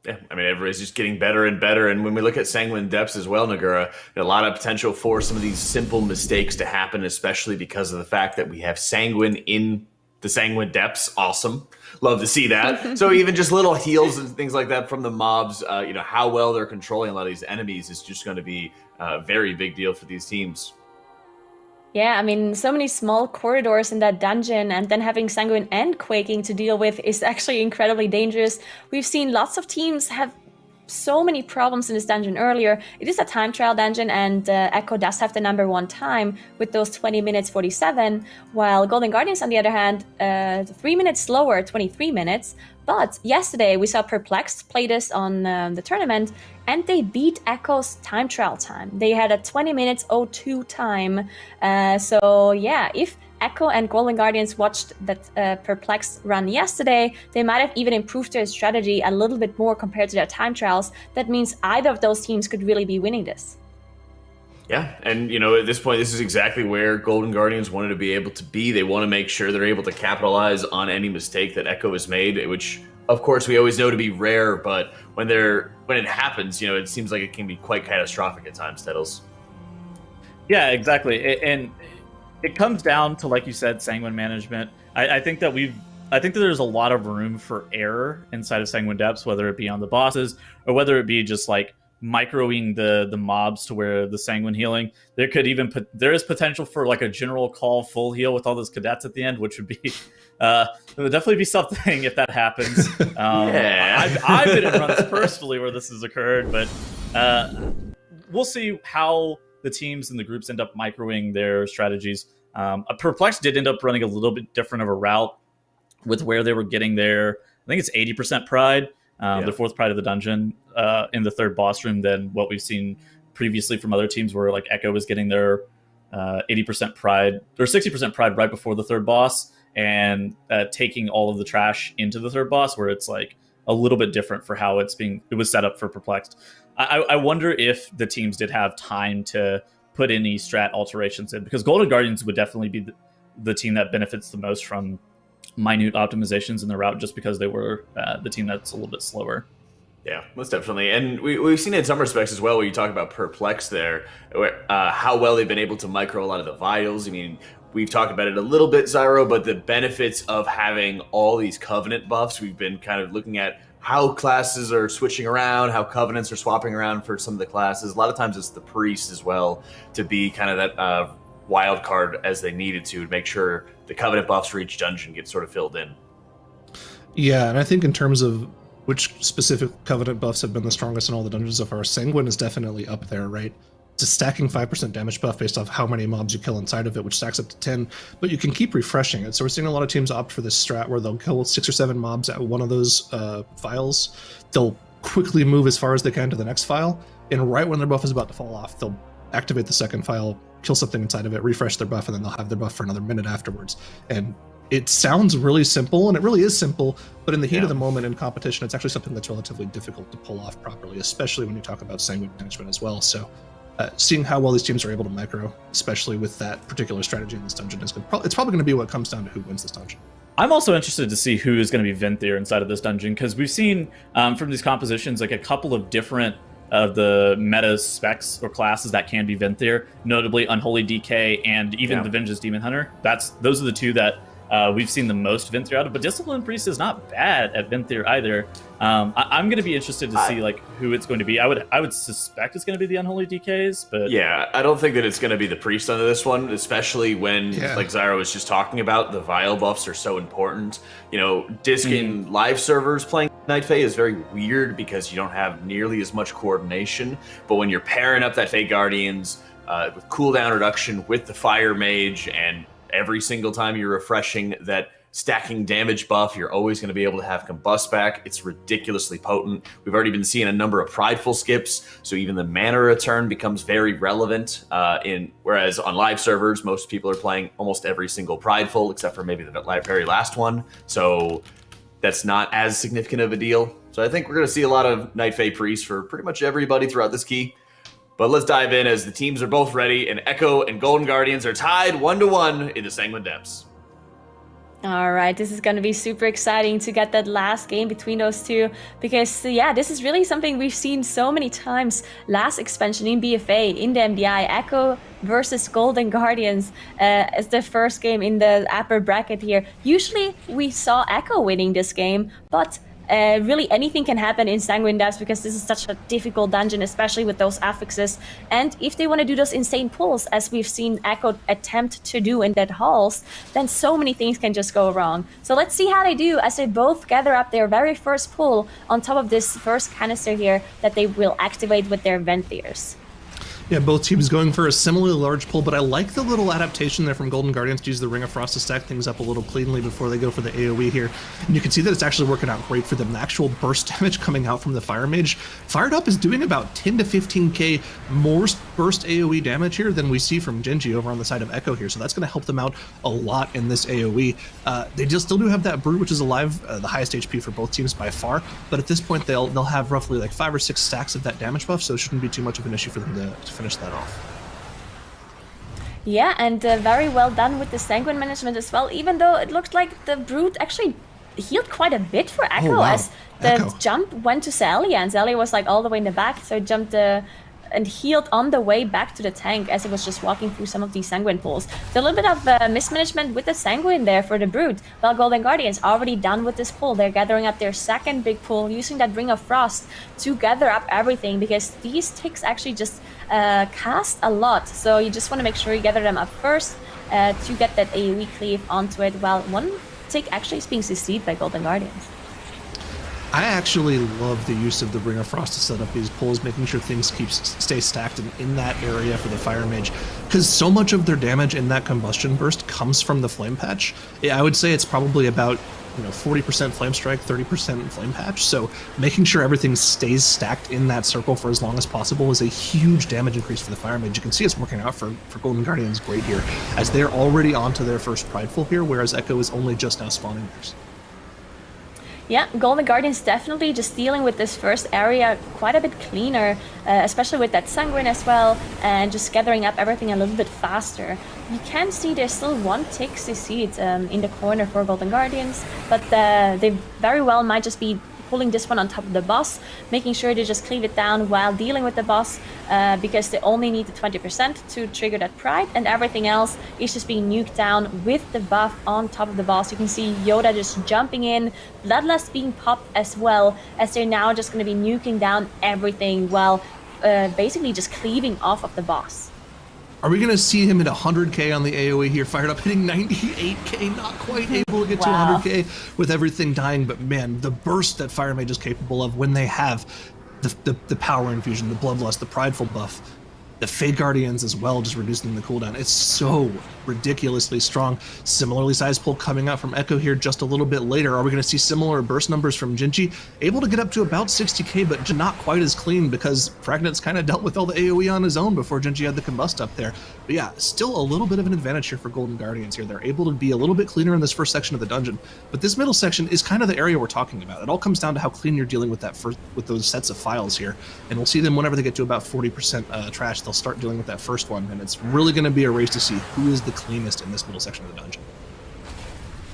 Yeah, I mean, everybody's just getting better and better. And when we look at Sanguine Depths as well, Nagura, a lot of potential for some of these simple mistakes to happen, especially because of the fact that we have Sanguine in the Sanguine Depths. Awesome. Love to see that. So even just little heals and things like that from the mobs, how well they're controlling a lot of these enemies is just going to be a very big deal for these teams. Yeah, I mean, so many small corridors in that dungeon, and then having Sanguine and Quaking to deal with is actually incredibly dangerous. We've seen lots of teams have so many problems in this dungeon earlier. It is a time trial dungeon, and Echo does have the number 1 time with those 20 minutes 47, while Golden Guardians, on the other hand, 3 minutes slower, 23 minutes. But yesterday we saw Perplexed play this on the tournament, and they beat Echo's time trial time. They had a 20 minutes 02 time. So yeah, if Echo and Golden Guardians watched that Perplexed run yesterday, they might have even improved their strategy a little bit more compared to their time trials. That means either of those teams could really be winning this. Yeah, and at this point, this is exactly where Golden Guardians wanted to be able to be. They want to make sure they're able to capitalize on any mistake that Echo has made, which, of course, we always know to be rare, but when it happens, it seems like it can be quite catastrophic at times, Tettles. Yeah, exactly. And it comes down to, like you said, Sanguine management. I think that there's a lot of room for error inside of Sanguine Depths, whether it be on the bosses or whether it be just like microing the mobs to where the Sanguine healing. There is potential for like a general call full heal with all those cadets at the end, which would be it would definitely be something if that happens. I've been in runs personally where this has occurred, but we'll see how the teams and the groups end up microing their strategies. Perplex did end up running a little bit different of a route with where they were getting their, I think it's 80% pride, the fourth pride of the dungeon in the third boss room than what we've seen previously from other teams where like Echo was getting their 80% pride or 60% pride right before the third boss and taking all of the trash into the third boss, where it's like a little bit different for how it was set up for Perplexed. I wonder if the teams did have time to put any strat alterations in, because Golden Guardians would definitely be the team that benefits the most from minute optimizations in the route, just because they were the team that's a little bit slower. Yeah, most definitely. And we've seen it in some respects as well, where you talk about Perplex there, where, how well they've been able to micro a lot of the vitals. I mean, we've talked about it a little bit, Zyro, but the benefits of having all these Covenant buffs, we've been kind of looking at how classes are switching around, how Covenants are swapping around for some of the classes. A lot of times it's the Priest as well to be kind of that wild card as they needed to make sure the Covenant buffs for each dungeon get sort of filled in. Yeah, and I think in terms of which specific Covenant buffs have been the strongest in all the dungeons so far, Sanguine is definitely up there, right? It's a stacking 5% damage buff based off how many mobs you kill inside of it, which stacks up to 10, but you can keep refreshing it. So we're seeing a lot of teams opt for this strat where they'll kill 6 or 7 mobs at one of those files. They'll quickly move as far as they can to the next file, and right when their buff is about to fall off, they'll activate the second file, kill something inside of it, refresh their buff, and then they'll have their buff for another minute afterwards. And it sounds really simple, and it really is simple, but in the heat of the moment in competition, it's actually something that's relatively difficult to pull off properly, especially when you talk about Sanguine management as well. So seeing how well these teams are able to micro, especially with that particular strategy in this dungeon, it's probably going to be what comes down to who wins this dungeon. I'm also interested to see who is going to be Venthyr inside of this dungeon, because we've seen from these compositions like a couple of different of the meta specs or classes that can be Venthyr, notably Unholy DK and even the Vengeance Demon Hunter. Those are the two that we've seen the most Venthyr out of, but Discipline Priest is not bad at Venthyr either. I'm going to be interested to see like who it's going to be. I would suspect it's going to be the Unholy DKs, but yeah, I don't think that it's going to be the Priest under this one, especially when, like Zyro was just talking about, the Vial buffs are so important. You know, Disc in live servers playing Night Fae is very weird because you don't have nearly as much coordination, but when you're pairing up that Fae Guardians with cooldown reduction with the Fire Mage, and every single time you're refreshing that stacking damage buff, you're always going to be able to have Combust back. It's ridiculously potent. We've already been seeing a number of prideful skips, so even the mana return becomes very relevant. Whereas on live servers, most people are playing almost every single prideful, except for maybe the very last one. So that's not as significant of a deal. So I think we're going to see a lot of Night Fae Priests for pretty much everybody throughout this key. But let's dive in as the teams are both ready, and Echo and Golden Guardians are tied 1-1 in the Sanguine Depths. All right, this is going to be super exciting to get that last game between those two, because this is really something we've seen so many times. Last expansion in BFA, in the MDI, Echo versus Golden Guardians as the first game in the upper bracket here. Usually we saw Echo winning this game, but really anything can happen in Sanguine Depths because this is such a difficult dungeon, especially with those affixes. And if they want to do those insane pulls, as we've seen Echo attempt to do in Dead Halls, then so many things can just go wrong. So let's see how they do as they both gather up their very first pull on top of this first canister here that they will activate with their Venthyrs. Yeah, both teams going for a similarly large pull, but I like the little adaptation there from Golden Guardians to use the Ring of Frost to stack things up a little cleanly before they go for the AoE here. And you can see that it's actually working out great for them. The actual burst damage coming out from the Fire Mage fired up is doing about 10 to 15k more burst AoE damage here than we see from Genji over on the side of Echo here. So that's going to help them out a lot in this AoE. They still do have that Brood, which is alive, the highest HP for both teams by far. But at this point, they'll have roughly like 5 or 6 stacks of that damage buff, so it shouldn't be too much of an issue for them to finish that off. Yeah, and very well done with the Sanguine management as well, even though it looked like the Brood actually healed quite a bit for Echo, as the jump went to Sally, and Sally was like all the way in the back, so it jumped and healed on the way back to the tank as it was just walking through some of these Sanguine pools. So a little bit of mismanagement with the Sanguine there for the Brood. While Golden Guardians already done with this pool. They're gathering up their second big pool, using that Ring of Frost to gather up everything, because these ticks actually just cast a lot. So you just want to make sure you gather them up first to get that AoE cleave onto it, while one tick actually is being CC'd by Golden Guardians. I actually love the use of the Ring of Frost to set up these pulls, making sure things stay stacked in that area for the Fire Mage, because so much of their damage in that combustion burst comes from the Flame Patch. I would say it's probably about 40% Flame Strike, 30% Flame Patch, so making sure everything stays stacked in that circle for as long as possible is a huge damage increase for the Fire Mage. You can see it's working out for Golden Guardians great here, as they're already onto their first Prideful here, whereas Echo is only just now spawning theirs. Yeah, Golden Guardians definitely just dealing with this first area quite a bit cleaner, especially with that Sanguine as well, and just gathering up everything a little bit faster. You can see there's still one tick CC'd in the corner for Golden Guardians, but they very well might just be pulling this one on top of the boss, making sure to just cleave it down while dealing with the boss, because they only need the 20% to trigger that Pride, and everything else is just being nuked down with the buff on top of the boss. You can see Yoda just jumping in, Bloodlust being popped as well, as they're now just going to be nuking down everything while basically just cleaving off of the boss. Are we going to see him at 100k on the AoE here, fired up, hitting 98k, not quite able to get to 100k with everything dying, but man, the burst that Fire Mage is capable of when they have the power infusion, the Bloodlust, the Prideful buff, the Fade Guardians as well, just reducing the cooldown. It's so ridiculously strong. Similarly sized pull coming out from Echo here just a little bit later. Are we going to see similar burst numbers from Jinchi? Able to get up to about 60k, but not quite as clean because Fragnant's kind of dealt with all the AoE on his own before Jinchi had the combust up there. But yeah, still a little bit of an advantage here for Golden Guardians here. They're able to be a little bit cleaner in this first section of the dungeon, but this middle section is kind of the area we're talking about. It all comes down to how clean you're dealing with with those sets of files here, and we'll see them whenever they get to about 40% trash. They'll start dealing with that first one, and it's really going to be a race to see who is the cleanest in this middle section of the dungeon.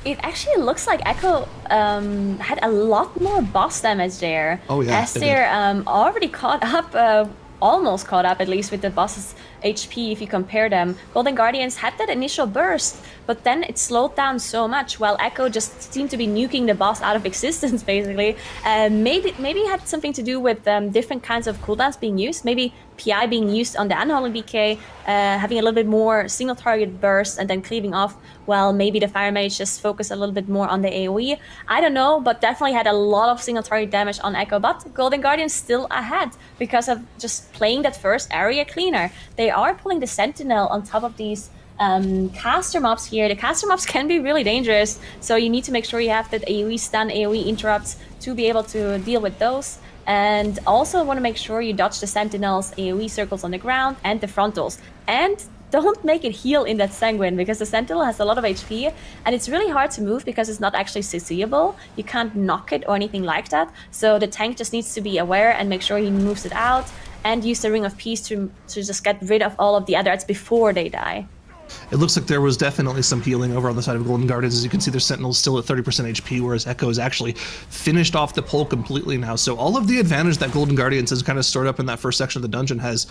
It actually looks like Echo had a lot more boss damage there. Oh yeah, as they're already caught up, almost caught up at least with the boss's HP if you compare them. Golden Guardians had that initial burst, but then it slowed down so much, while Echo just seemed to be nuking the boss out of existence, basically. Maybe it had something to do with different kinds of cooldowns being used. Maybe PI being used on the Unholy BK, having a little bit more single target burst and then cleaving off, while maybe the Fire Mage just focused a little bit more on the AoE. I don't know, but definitely had a lot of single target damage on Echo, but Golden Guardians still ahead because of just playing that first area cleaner. They are pulling the Sentinel on top of these caster mobs here. The caster mobs can be really dangerous, so you need to make sure you have that AoE stun, AoE interrupts to be able to deal with those. And also want to make sure you dodge the Sentinels, AoE circles on the ground, and the frontals. And don't make it heal in that Sanguine, because the Sentinel has a lot of HP, and it's really hard to move because it's not actually CCable. You can't knock it or anything like that. So the tank just needs to be aware and make sure he moves it out, and use the Ring of Peace to just get rid of all of the others before they die. It looks like there was definitely some healing over on the side of Golden Guardians. As you can see, their Sentinel's still at 30% HP, whereas Echo is actually finished off the pull completely now. So all of the advantage that Golden Guardians has kind of stored up in that first section of the dungeon has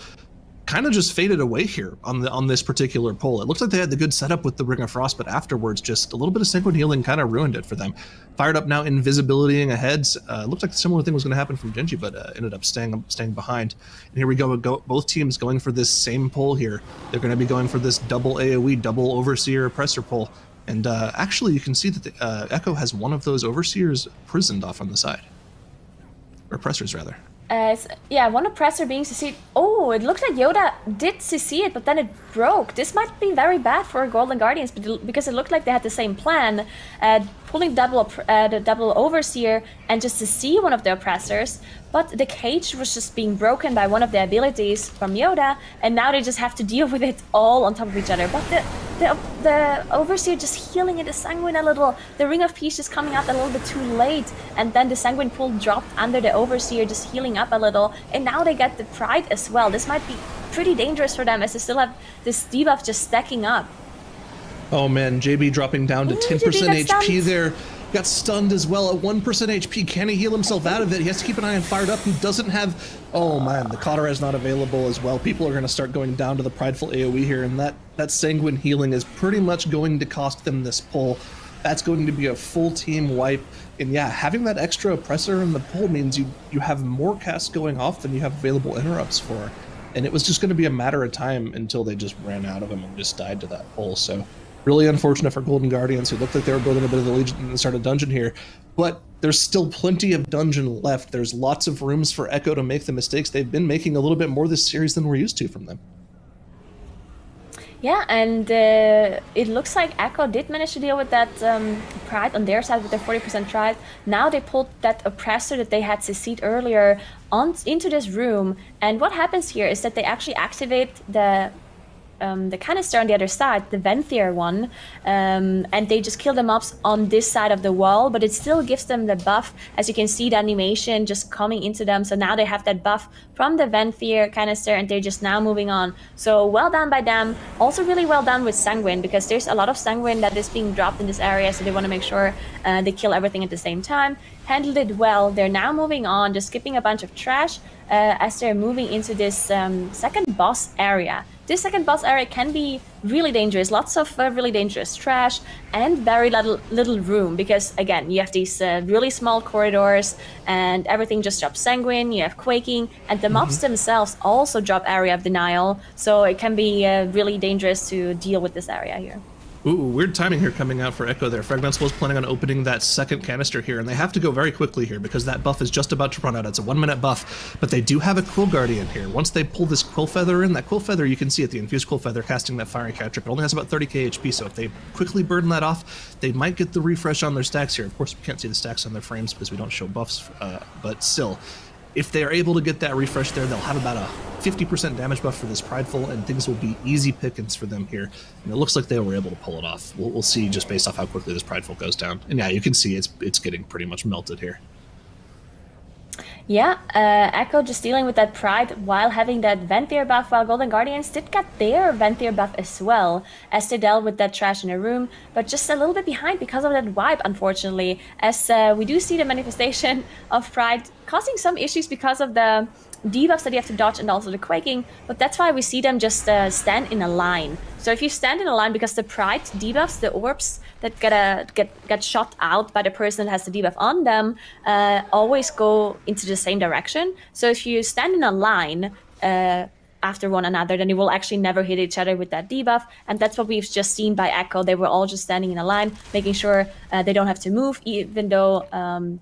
kind of just faded away here on this particular pull. It looks like they had the good setup with the Ring of Frost, but afterwards just a little bit of Sanguine healing kind of ruined it for them. Fired up now, invisibilitying ahead. Looked like a similar thing was going to happen from Genji, but ended up staying behind. And here we go, both teams going for this same pull here. They're going to be going for this double AoE, double Overseer Oppressor pull. And actually you can see that the, Echo has one of those Overseers prisoned off on the side. Or Oppressors, rather. Yeah, one Oppressor being CC'd. Oh, it looked like Yoda did CC it, but then it broke. This might be very bad for Golden Guardians, because it looked like they had the same plan. Pulling the double Overseer and just to see one of the Oppressors, but the cage was just being broken by one of the abilities from Yoda, and now they just have to deal with it all on top of each other. But the Overseer just healing in the Sanguine a little, the Ring of Peace just coming out a little bit too late, and then the Sanguine pool dropped under the Overseer, just healing up a little, and now they get the Pride as well. This might be pretty dangerous for them, as they still have this debuff just stacking up. Oh man, JB dropping down to 10% HP there. got stunned as well at 1% HP. Can he heal himself out of it? He has to keep an eye on Fired Up, who doesn't have... Oh man, the Cauterized is not available as well. People are going to start going down to the Prideful AoE here, and that Sanguine healing is pretty much going to cost them this pull. That's going to be a full team wipe. And yeah, having that extra Oppressor in the pull means you have more casts going off than you have available interrupts for. And it was just going to be a matter of time until they just ran out of them and just died to that pull. So really unfortunate for Golden Guardians, who looked like they were building a bit of the Legion and start a dungeon here. But there's still plenty of dungeon left. There's lots of rooms for Echo to make the mistakes they've been making a little bit more this series than we're used to from them. Yeah, and it looks like Echo did manage to deal with that Pride on their side with their 40% Pride. Now they pulled that Oppressor that they had CC'd earlier into this room. And what happens here is that they actually activate the canister on the other side, the Venthyr one, and they just kill the mobs on this side of the wall, but it still gives them the buff. As you can see, the animation just coming into them, so now they have that buff from the Venthyr canister, and they're just now moving on. So well done by them. Also really well done with Sanguine, because there's a lot of Sanguine that is being dropped in this area, so they want to make sure they kill everything at the same time. Handled it well. They're now moving on, just skipping a bunch of trash as they're moving into this second boss area. This second boss area can be really dangerous, lots of really dangerous trash and very little room, because again, you have these really small corridors and everything just drops Sanguine, you have Quaking, and the mobs themselves also drop Area of Denial, so it can be really dangerous to deal with this area here. Ooh, weird timing here coming out for Echo there. Fragment's was planning on opening that second canister here, and they have to go very quickly here because that buff is just about to run out. It's a 1-minute buff, but they do have a Quill Guardian here. Once they pull this Quill Feather in, that Quill Feather, you can see it, the Infused Quill Feather casting that Fiery Cantrip. It only has about 30k HP, so if they quickly burn that off, they might get the refresh on their stacks here. Of course, we can't see the stacks on their frames because we don't show buffs, but still. If they are able to get that refresh there, they'll have about a 50% damage buff for this Prideful, and things will be easy pickings for them here. And it looks like they were able to pull it off. We'll see just based off how quickly this Prideful goes down. And yeah, you can see it's getting pretty much melted here. Yeah, Echo just dealing with that Pride while having that Venthyr buff, while Golden Guardians did get their Venthyr buff as well, as they dealt with that trash in the room, but just a little bit behind because of that wipe, unfortunately, as we do see the manifestation of Pride causing some issues because of the debuffs that you have to dodge and also the Quaking, but that's why we see them just stand in a line. So if you stand in a line, because the Pride debuffs, the orbs that get shot out by the person that has the debuff on them, always go into the same direction. So if you stand in a line after one another, then you will actually never hit each other with that debuff. And that's what we've just seen by Echo. They were all just standing in a line, making sure they don't have to move, even though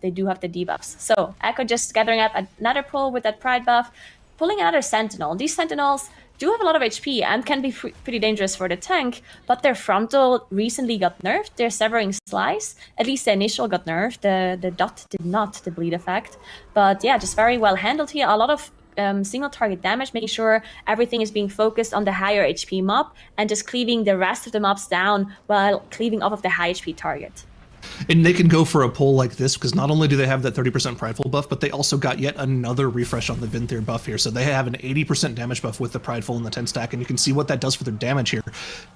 they do have the debuffs. So Echo just gathering up another pull with that Pride buff, pulling another Sentinel. These Sentinels do have a lot of HP and can be pretty dangerous for the tank, but their frontal recently got nerfed. Their Severing Slice, at least the initial got nerfed. The dot did not, the bleed effect. But yeah, just very well handled here. A lot of single target damage, making sure everything is being focused on the higher HP mob and just cleaving the rest of the mobs down while cleaving off of the high HP target. And they can go for a pull like this because not only do they have that 30% Prideful buff, but they also got yet another refresh on the Venthyr buff here. So they have an 80% damage buff with the Prideful and the 10 stack, and you can see what that does for their damage here.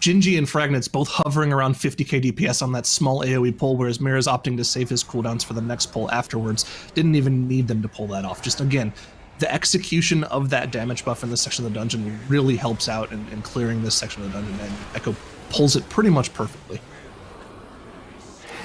Gingy and Fragment's both hovering around 50k DPS on that small AoE pull, whereas Mira's opting to save his cooldowns for the next pull afterwards. Didn't even need them to pull that off. Just again, the execution of that damage buff in this section of the dungeon really helps out in clearing this section of the dungeon, and Echo pulls it pretty much perfectly.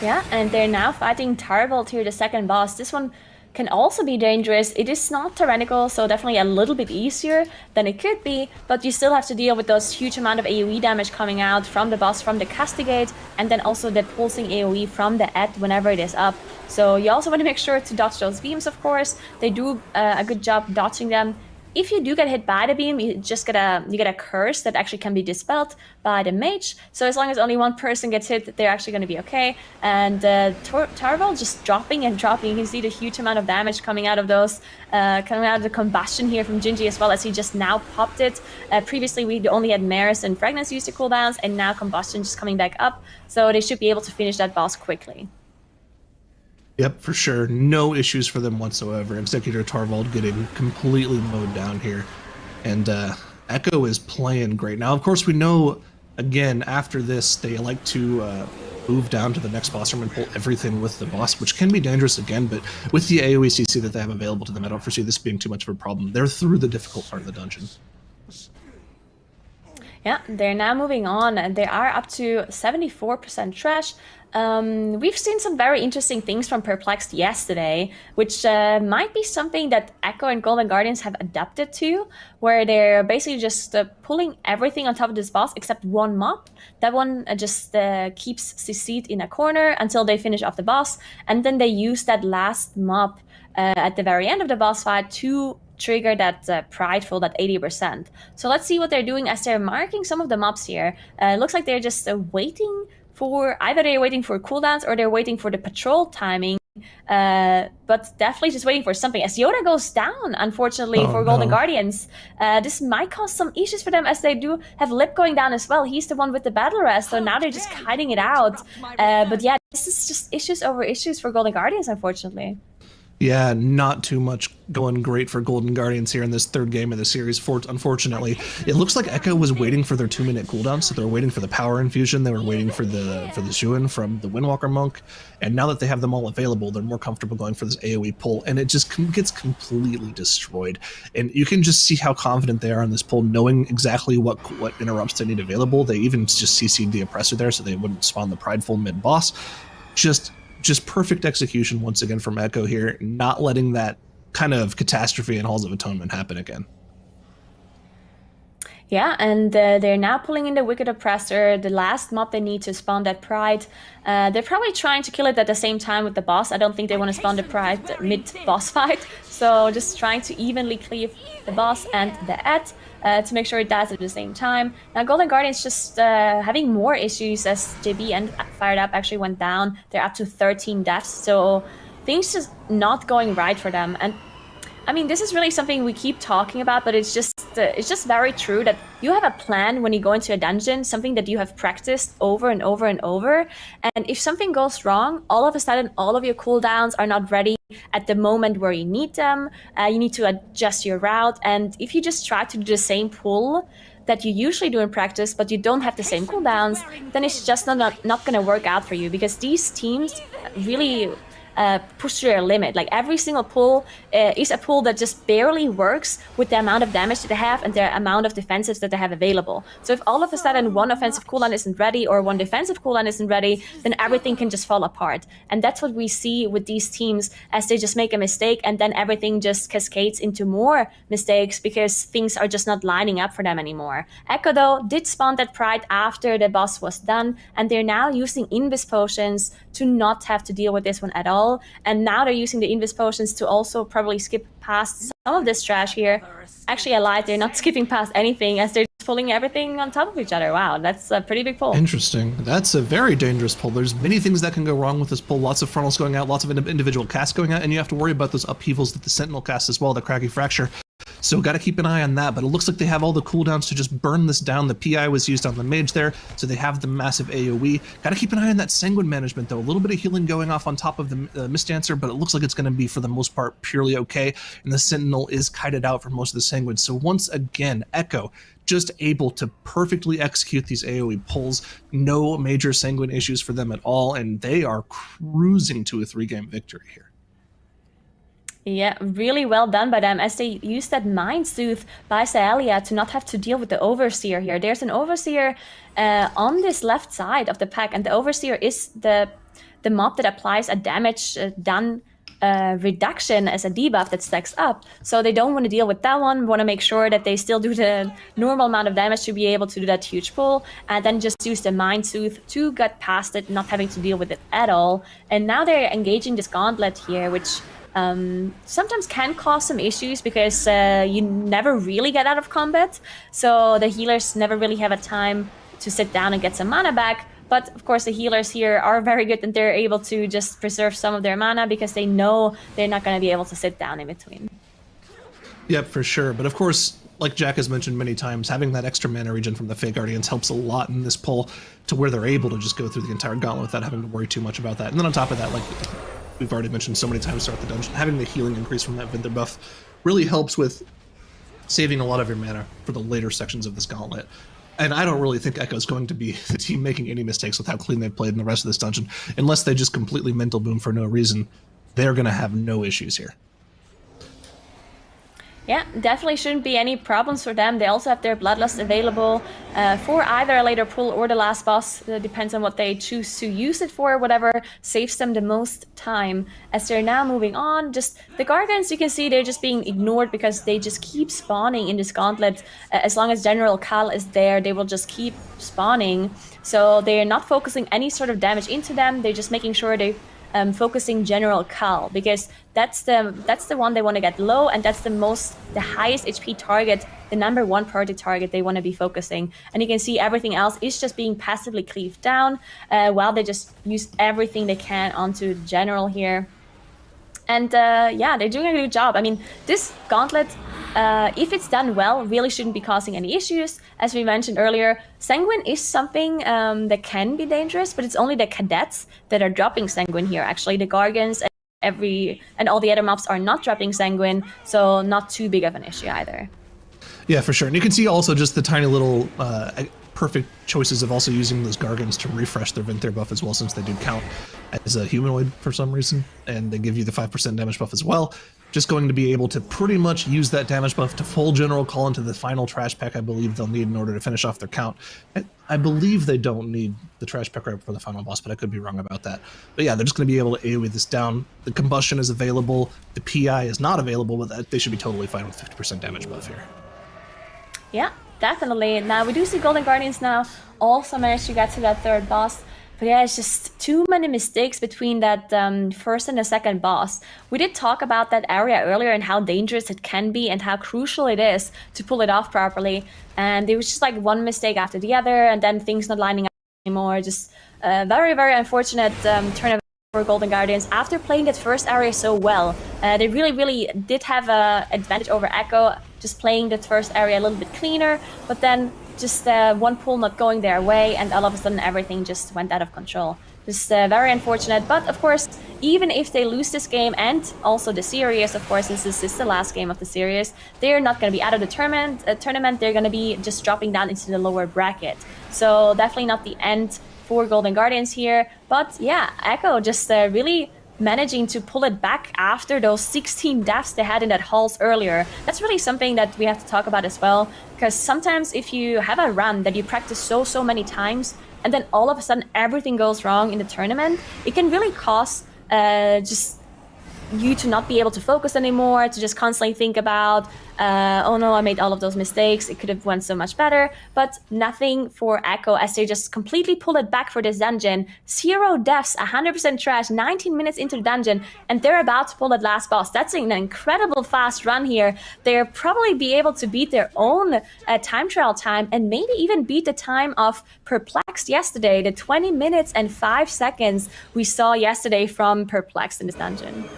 Yeah, and they're now fighting Tarbold here, the second boss. This one can also be dangerous. It is not tyrannical, so definitely a little bit easier than it could be, but you still have to deal with those huge amount of AoE damage coming out from the boss, from the Castigate, and then also the pulsing AoE from the Ed whenever it is up. So you also want to make sure to dodge those beams, of course. They do a good job dodging them. If you do get hit by the beam, you get a curse that actually can be dispelled by the mage. So as long as only one person gets hit, they're actually going to be okay. And Tarvel just dropping and dropping. You can see the huge amount of damage coming out of those, coming out of the combustion here from Gingy, as well as he just now popped it. Previously, we only had Maris and Fragments use the cooldowns, and now combustion just coming back up. So they should be able to finish that boss quickly. Yep, for sure. No issues for them whatsoever. Executor Tarvald getting completely mowed down here. And Echo is playing great. Now, of course, we know, again, after this, they like to move down to the next boss room and pull everything with the boss, which can be dangerous again, but with the AoE CC that they have available to them, I don't foresee this being too much of a problem. They're through the difficult part of the dungeon. Yeah, they're now moving on, and they are up to 74% trash. We've seen some very interesting things from Perplexed yesterday, which might be something that Echo and Golden Guardians have adapted to, where they're basically just pulling everything on top of this boss except one mob. That one just keeps CC'd in a corner until they finish off the boss, and then they use that last mob at the very end of the boss fight to trigger that prideful, that 80%. So let's see what they're doing as they're marking some of the mobs here. Looks like they're just waiting for, either they're waiting for cooldowns or they're waiting for the patrol timing, but definitely just waiting for something. As Yoda goes down, unfortunately, for Golden Guardians, this might cause some issues for them, as they do have Lip going down as well. He's the one with the battle rest, so now they're just kiting it out. But yeah, this is just issues over issues for Golden Guardians, unfortunately. Yeah, not too much going great for Golden Guardians here in this third game of the series, unfortunately. It looks like Echo was waiting for their 2-minute cooldown, so they're waiting for the power infusion, they were waiting for the Zhuan from the Windwalker Monk, and now that they have them all available, they're more comfortable going for this AoE pull, and it just gets completely destroyed. And you can just see how confident they are on this pull, knowing exactly what interrupts they need available. They even just CC'd the Oppressor there so they wouldn't spawn the Prideful mid-boss. Just perfect execution once again from Echo here, not letting that kind of catastrophe in Halls of Atonement happen again. Yeah, and they're now pulling in the Wicked Oppressor, the last mob they need to spawn that Pride. They're probably trying to kill it at the same time with the boss. I don't think they want to spawn the Pride mid-boss fight, so just trying to evenly cleave the boss and the Ed to make sure it dies at the same time. Now Golden Guardians just having more issues, as JB and Fired Up actually went down. They're up to 13 deaths, so things just not going right for them. And I mean, this is really something we keep talking about, but it's just very true that you have a plan when you go into a dungeon, something that you have practiced over and over and over. And if something goes wrong, all of a sudden, all of your cooldowns are not ready at the moment where you need them. You need to adjust your route. And if you just try to do the same pull that you usually do in practice, but you don't have the same cooldowns, then it's just not going to work out for you, because these teams really push to their limit. Like every single pull is a pull that just barely works with the amount of damage that they have and the amount of defensives that they have available. So if all of a sudden one offensive cooldown isn't ready or one defensive cooldown isn't ready, then everything can just fall apart. And that's what we see with these teams, as they just make a mistake and then everything just cascades into more mistakes because things are just not lining up for them anymore. Echo, though, did spawn that Pride after the boss was done, and they're now using Invis potions to not have to deal with this one at all. And now they're using the Invis potions to also probably skip past some of this trash here. Actually, I lied, they're not skipping past anything, as they're just pulling everything on top of each other. Wow, that's a pretty big pull. Interesting. That's a very dangerous pull. There's many things that can go wrong with this pull. Lots of frontals going out, lots of individual casts going out, and you have to worry about those upheavals that the Sentinel casts as well, the Craggy Fracture. So got to keep an eye on that, but it looks like they have all the cooldowns to just burn this down. The PI was used on the mage there, so they have the massive AoE. Got to keep an eye on that Sanguine management, though. A little bit of healing going off on top of the Mistdancer, but it looks like it's going to be, for the most part, purely okay, and the Sentinel is kited out for most of the Sanguine. So once again, Echo just able to perfectly execute these AoE pulls. No major Sanguine issues for them at all, and they are cruising to a 3-game victory here. Yeah, really well done by them, as they use that Mind Soothe by Saelia to not have to deal with the Overseer here. There's an Overseer on this left side of the pack, and the Overseer is the mob that applies a damage done reduction as a debuff that stacks up. So they don't want to deal with that one, want to make sure that they still do the normal amount of damage to be able to do that huge pull, and then just use the Mind Soothe to get past it, not having to deal with it at all. And now they're engaging this Gauntlet here, which sometimes can cause some issues because you never really get out of combat, so the healers never really have a time to sit down and get some mana back. But of course the healers here are very good, and they're able to just preserve some of their mana because they know they're not going to be able to sit down in between. Yep, for sure. But of course, like Jack has mentioned many times, having that extra mana regen from the Fey Guardians helps a lot in this pull, to where they're able to just go through the entire gauntlet without having to worry too much about that. And then on top of that, like we've already mentioned so many times throughout the dungeon, having the healing increase from that Vinther buff really helps with saving a lot of your mana for the later sections of this gauntlet. And I don't really think Echo's going to be the team making any mistakes with how clean they've played in the rest of this dungeon. Unless they just completely mental boom for no reason, they're going to have no issues here. Yeah, definitely shouldn't be any problems for them. They also have their Bloodlust available for either a later pull or the last boss. It depends on what they choose to use it for, whatever saves them the most time. As they're now moving on, just the Gargants, you can see they're just being ignored because they just keep spawning in this gauntlet. As long as General Kal is there, they will just keep spawning. So they're not focusing any sort of damage into them. They're just making sure they focusing General Kal, because that's the one they want to get low, and that's the highest HP target, the number one priority target they want to be focusing. And you can see everything else is just being passively cleaved down, while they just use everything they can onto General here. And yeah, they're doing a good job. I mean, this gauntlet, if it's done well, really shouldn't be causing any issues. As we mentioned earlier, Sanguine is something that can be dangerous, but it's only the cadets that are dropping Sanguine here. Actually, the Gargants and all the other mobs are not dropping Sanguine, so not too big of an issue either. Yeah, for sure. And you can see also just the tiny little perfect choices of also using those Gargants to refresh their Vinther buff as well, since they do count as a humanoid for some reason, and they give you the 5% damage buff as well. Just going to be able to pretty much use that damage buff to full General Call into the final trash pack I believe they'll need in order to finish off their count. I believe they don't need the trash pack right before the final boss, but I could be wrong about that. But yeah, they're just going to be able to AoE this down. The combustion is available, the PI is not available, but they should be totally fine with 50% damage buff here. Yeah, definitely. Now we do see Golden Guardians now also managed to get to that third boss. But yeah, it's just too many mistakes between that first and the second boss. We did talk about that area earlier and how dangerous it can be and how crucial it is to pull it off properly. And there was just like one mistake after the other, and then things not lining up anymore. Just very, very unfortunate turn of for Golden Guardians after playing that first area so well. They really did have an advantage over Echo, just playing that first area a little bit cleaner, but then just one pull not going their way, and all of a sudden everything just went out of control. Just very unfortunate, but of course, even if they lose this game and also the series, of course, since this is the last game of the series, they're not going to be out of the tournament. They're going to be just dropping down into the lower bracket. So definitely not the end for Golden Guardians here. But yeah, Echo just really managing to pull it back after those 16 deaths they had in that halls earlier. That's really something that we have to talk about as well, because sometimes if you have a run that you practice so many times, and then all of a sudden everything goes wrong in the tournament, it can really cause just you to not be able to focus anymore, to just constantly think about, oh no, I made all of those mistakes, it could have went so much better. But nothing for Echo, as they just completely pull it back for this dungeon. 0 deaths, 100% trash, 19 minutes into the dungeon, and they're about to pull that last boss. That's an incredible fast run here. They'll probably be able to beat their own time trial time, and maybe even beat the time of Perplexed yesterday, the 20 minutes and 5 seconds we saw yesterday from Perplexed in this dungeon.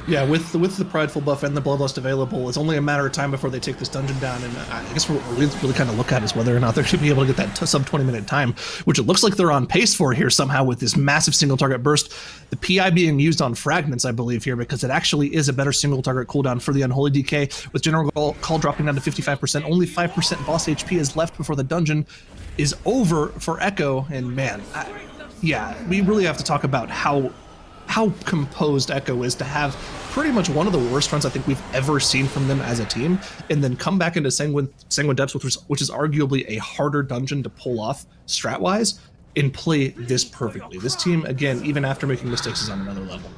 Yeah, with the Prideful buff and the Bloodlust available, it's only a matter of time before they take this dungeon down, and I guess what we really kind of look at is whether or not they're going to be able to get that sub 20-minute time, which it looks like they're on pace for here somehow with this massive single target burst. The PI being used on Fragments, I believe, here, because it actually is a better single target cooldown for the Unholy DK, with General Call dropping down to 55%. Only 5% boss HP is left before the dungeon is over for Echo, and man, yeah, we really have to talk about how composed Echo is to have pretty much one of the worst runs I think we've ever seen from them as a team, and then come back into Sanguine Depths, which is arguably a harder dungeon to pull off strat-wise, and play this perfectly. This team, again, even after making mistakes, is on another level.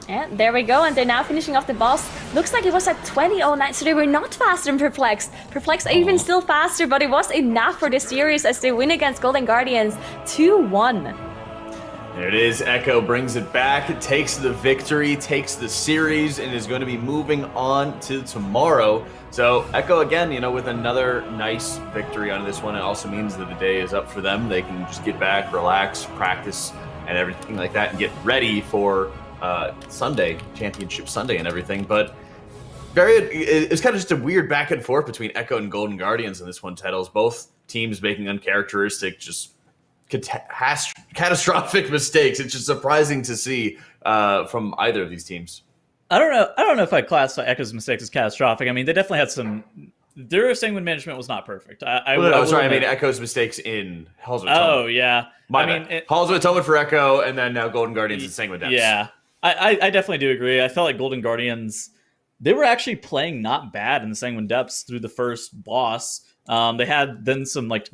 Yeah, there we go, and they're now finishing off the boss. Looks like it was at 20:09, so they were not faster than Perplexed. Perplexed are even still faster, but it was enough for this series as they win against Golden Guardians 2-1. There it is. Echo brings it back. It takes the victory, takes the series, and is going to be moving on to tomorrow. So Echo, again, with another nice victory on this one. It also means that the day is up for them. They can just get back, relax, practice, and everything like that, and get ready for Sunday, Championship Sunday and everything. But it's kind of just a weird back and forth between Echo and Golden Guardians in this one, Tettles. Both teams making uncharacteristic, just catastrophic mistakes. It's just surprising to see from either of these teams. I don't know if I'd classify Echo's mistakes as catastrophic. I mean, they definitely had some their Sanguine management was not perfect. I Well, no, sorry, I will mean admit- Echo's mistakes in Halls of Oh Atonement. yeah, My I bad. mean, Halls of Atonement for Echo, and then now Golden Guardians and Sanguine Depths. yeah, I definitely do agree. I felt like Golden Guardians, they were actually playing not bad in the Sanguine Depths through the first boss. They had then some like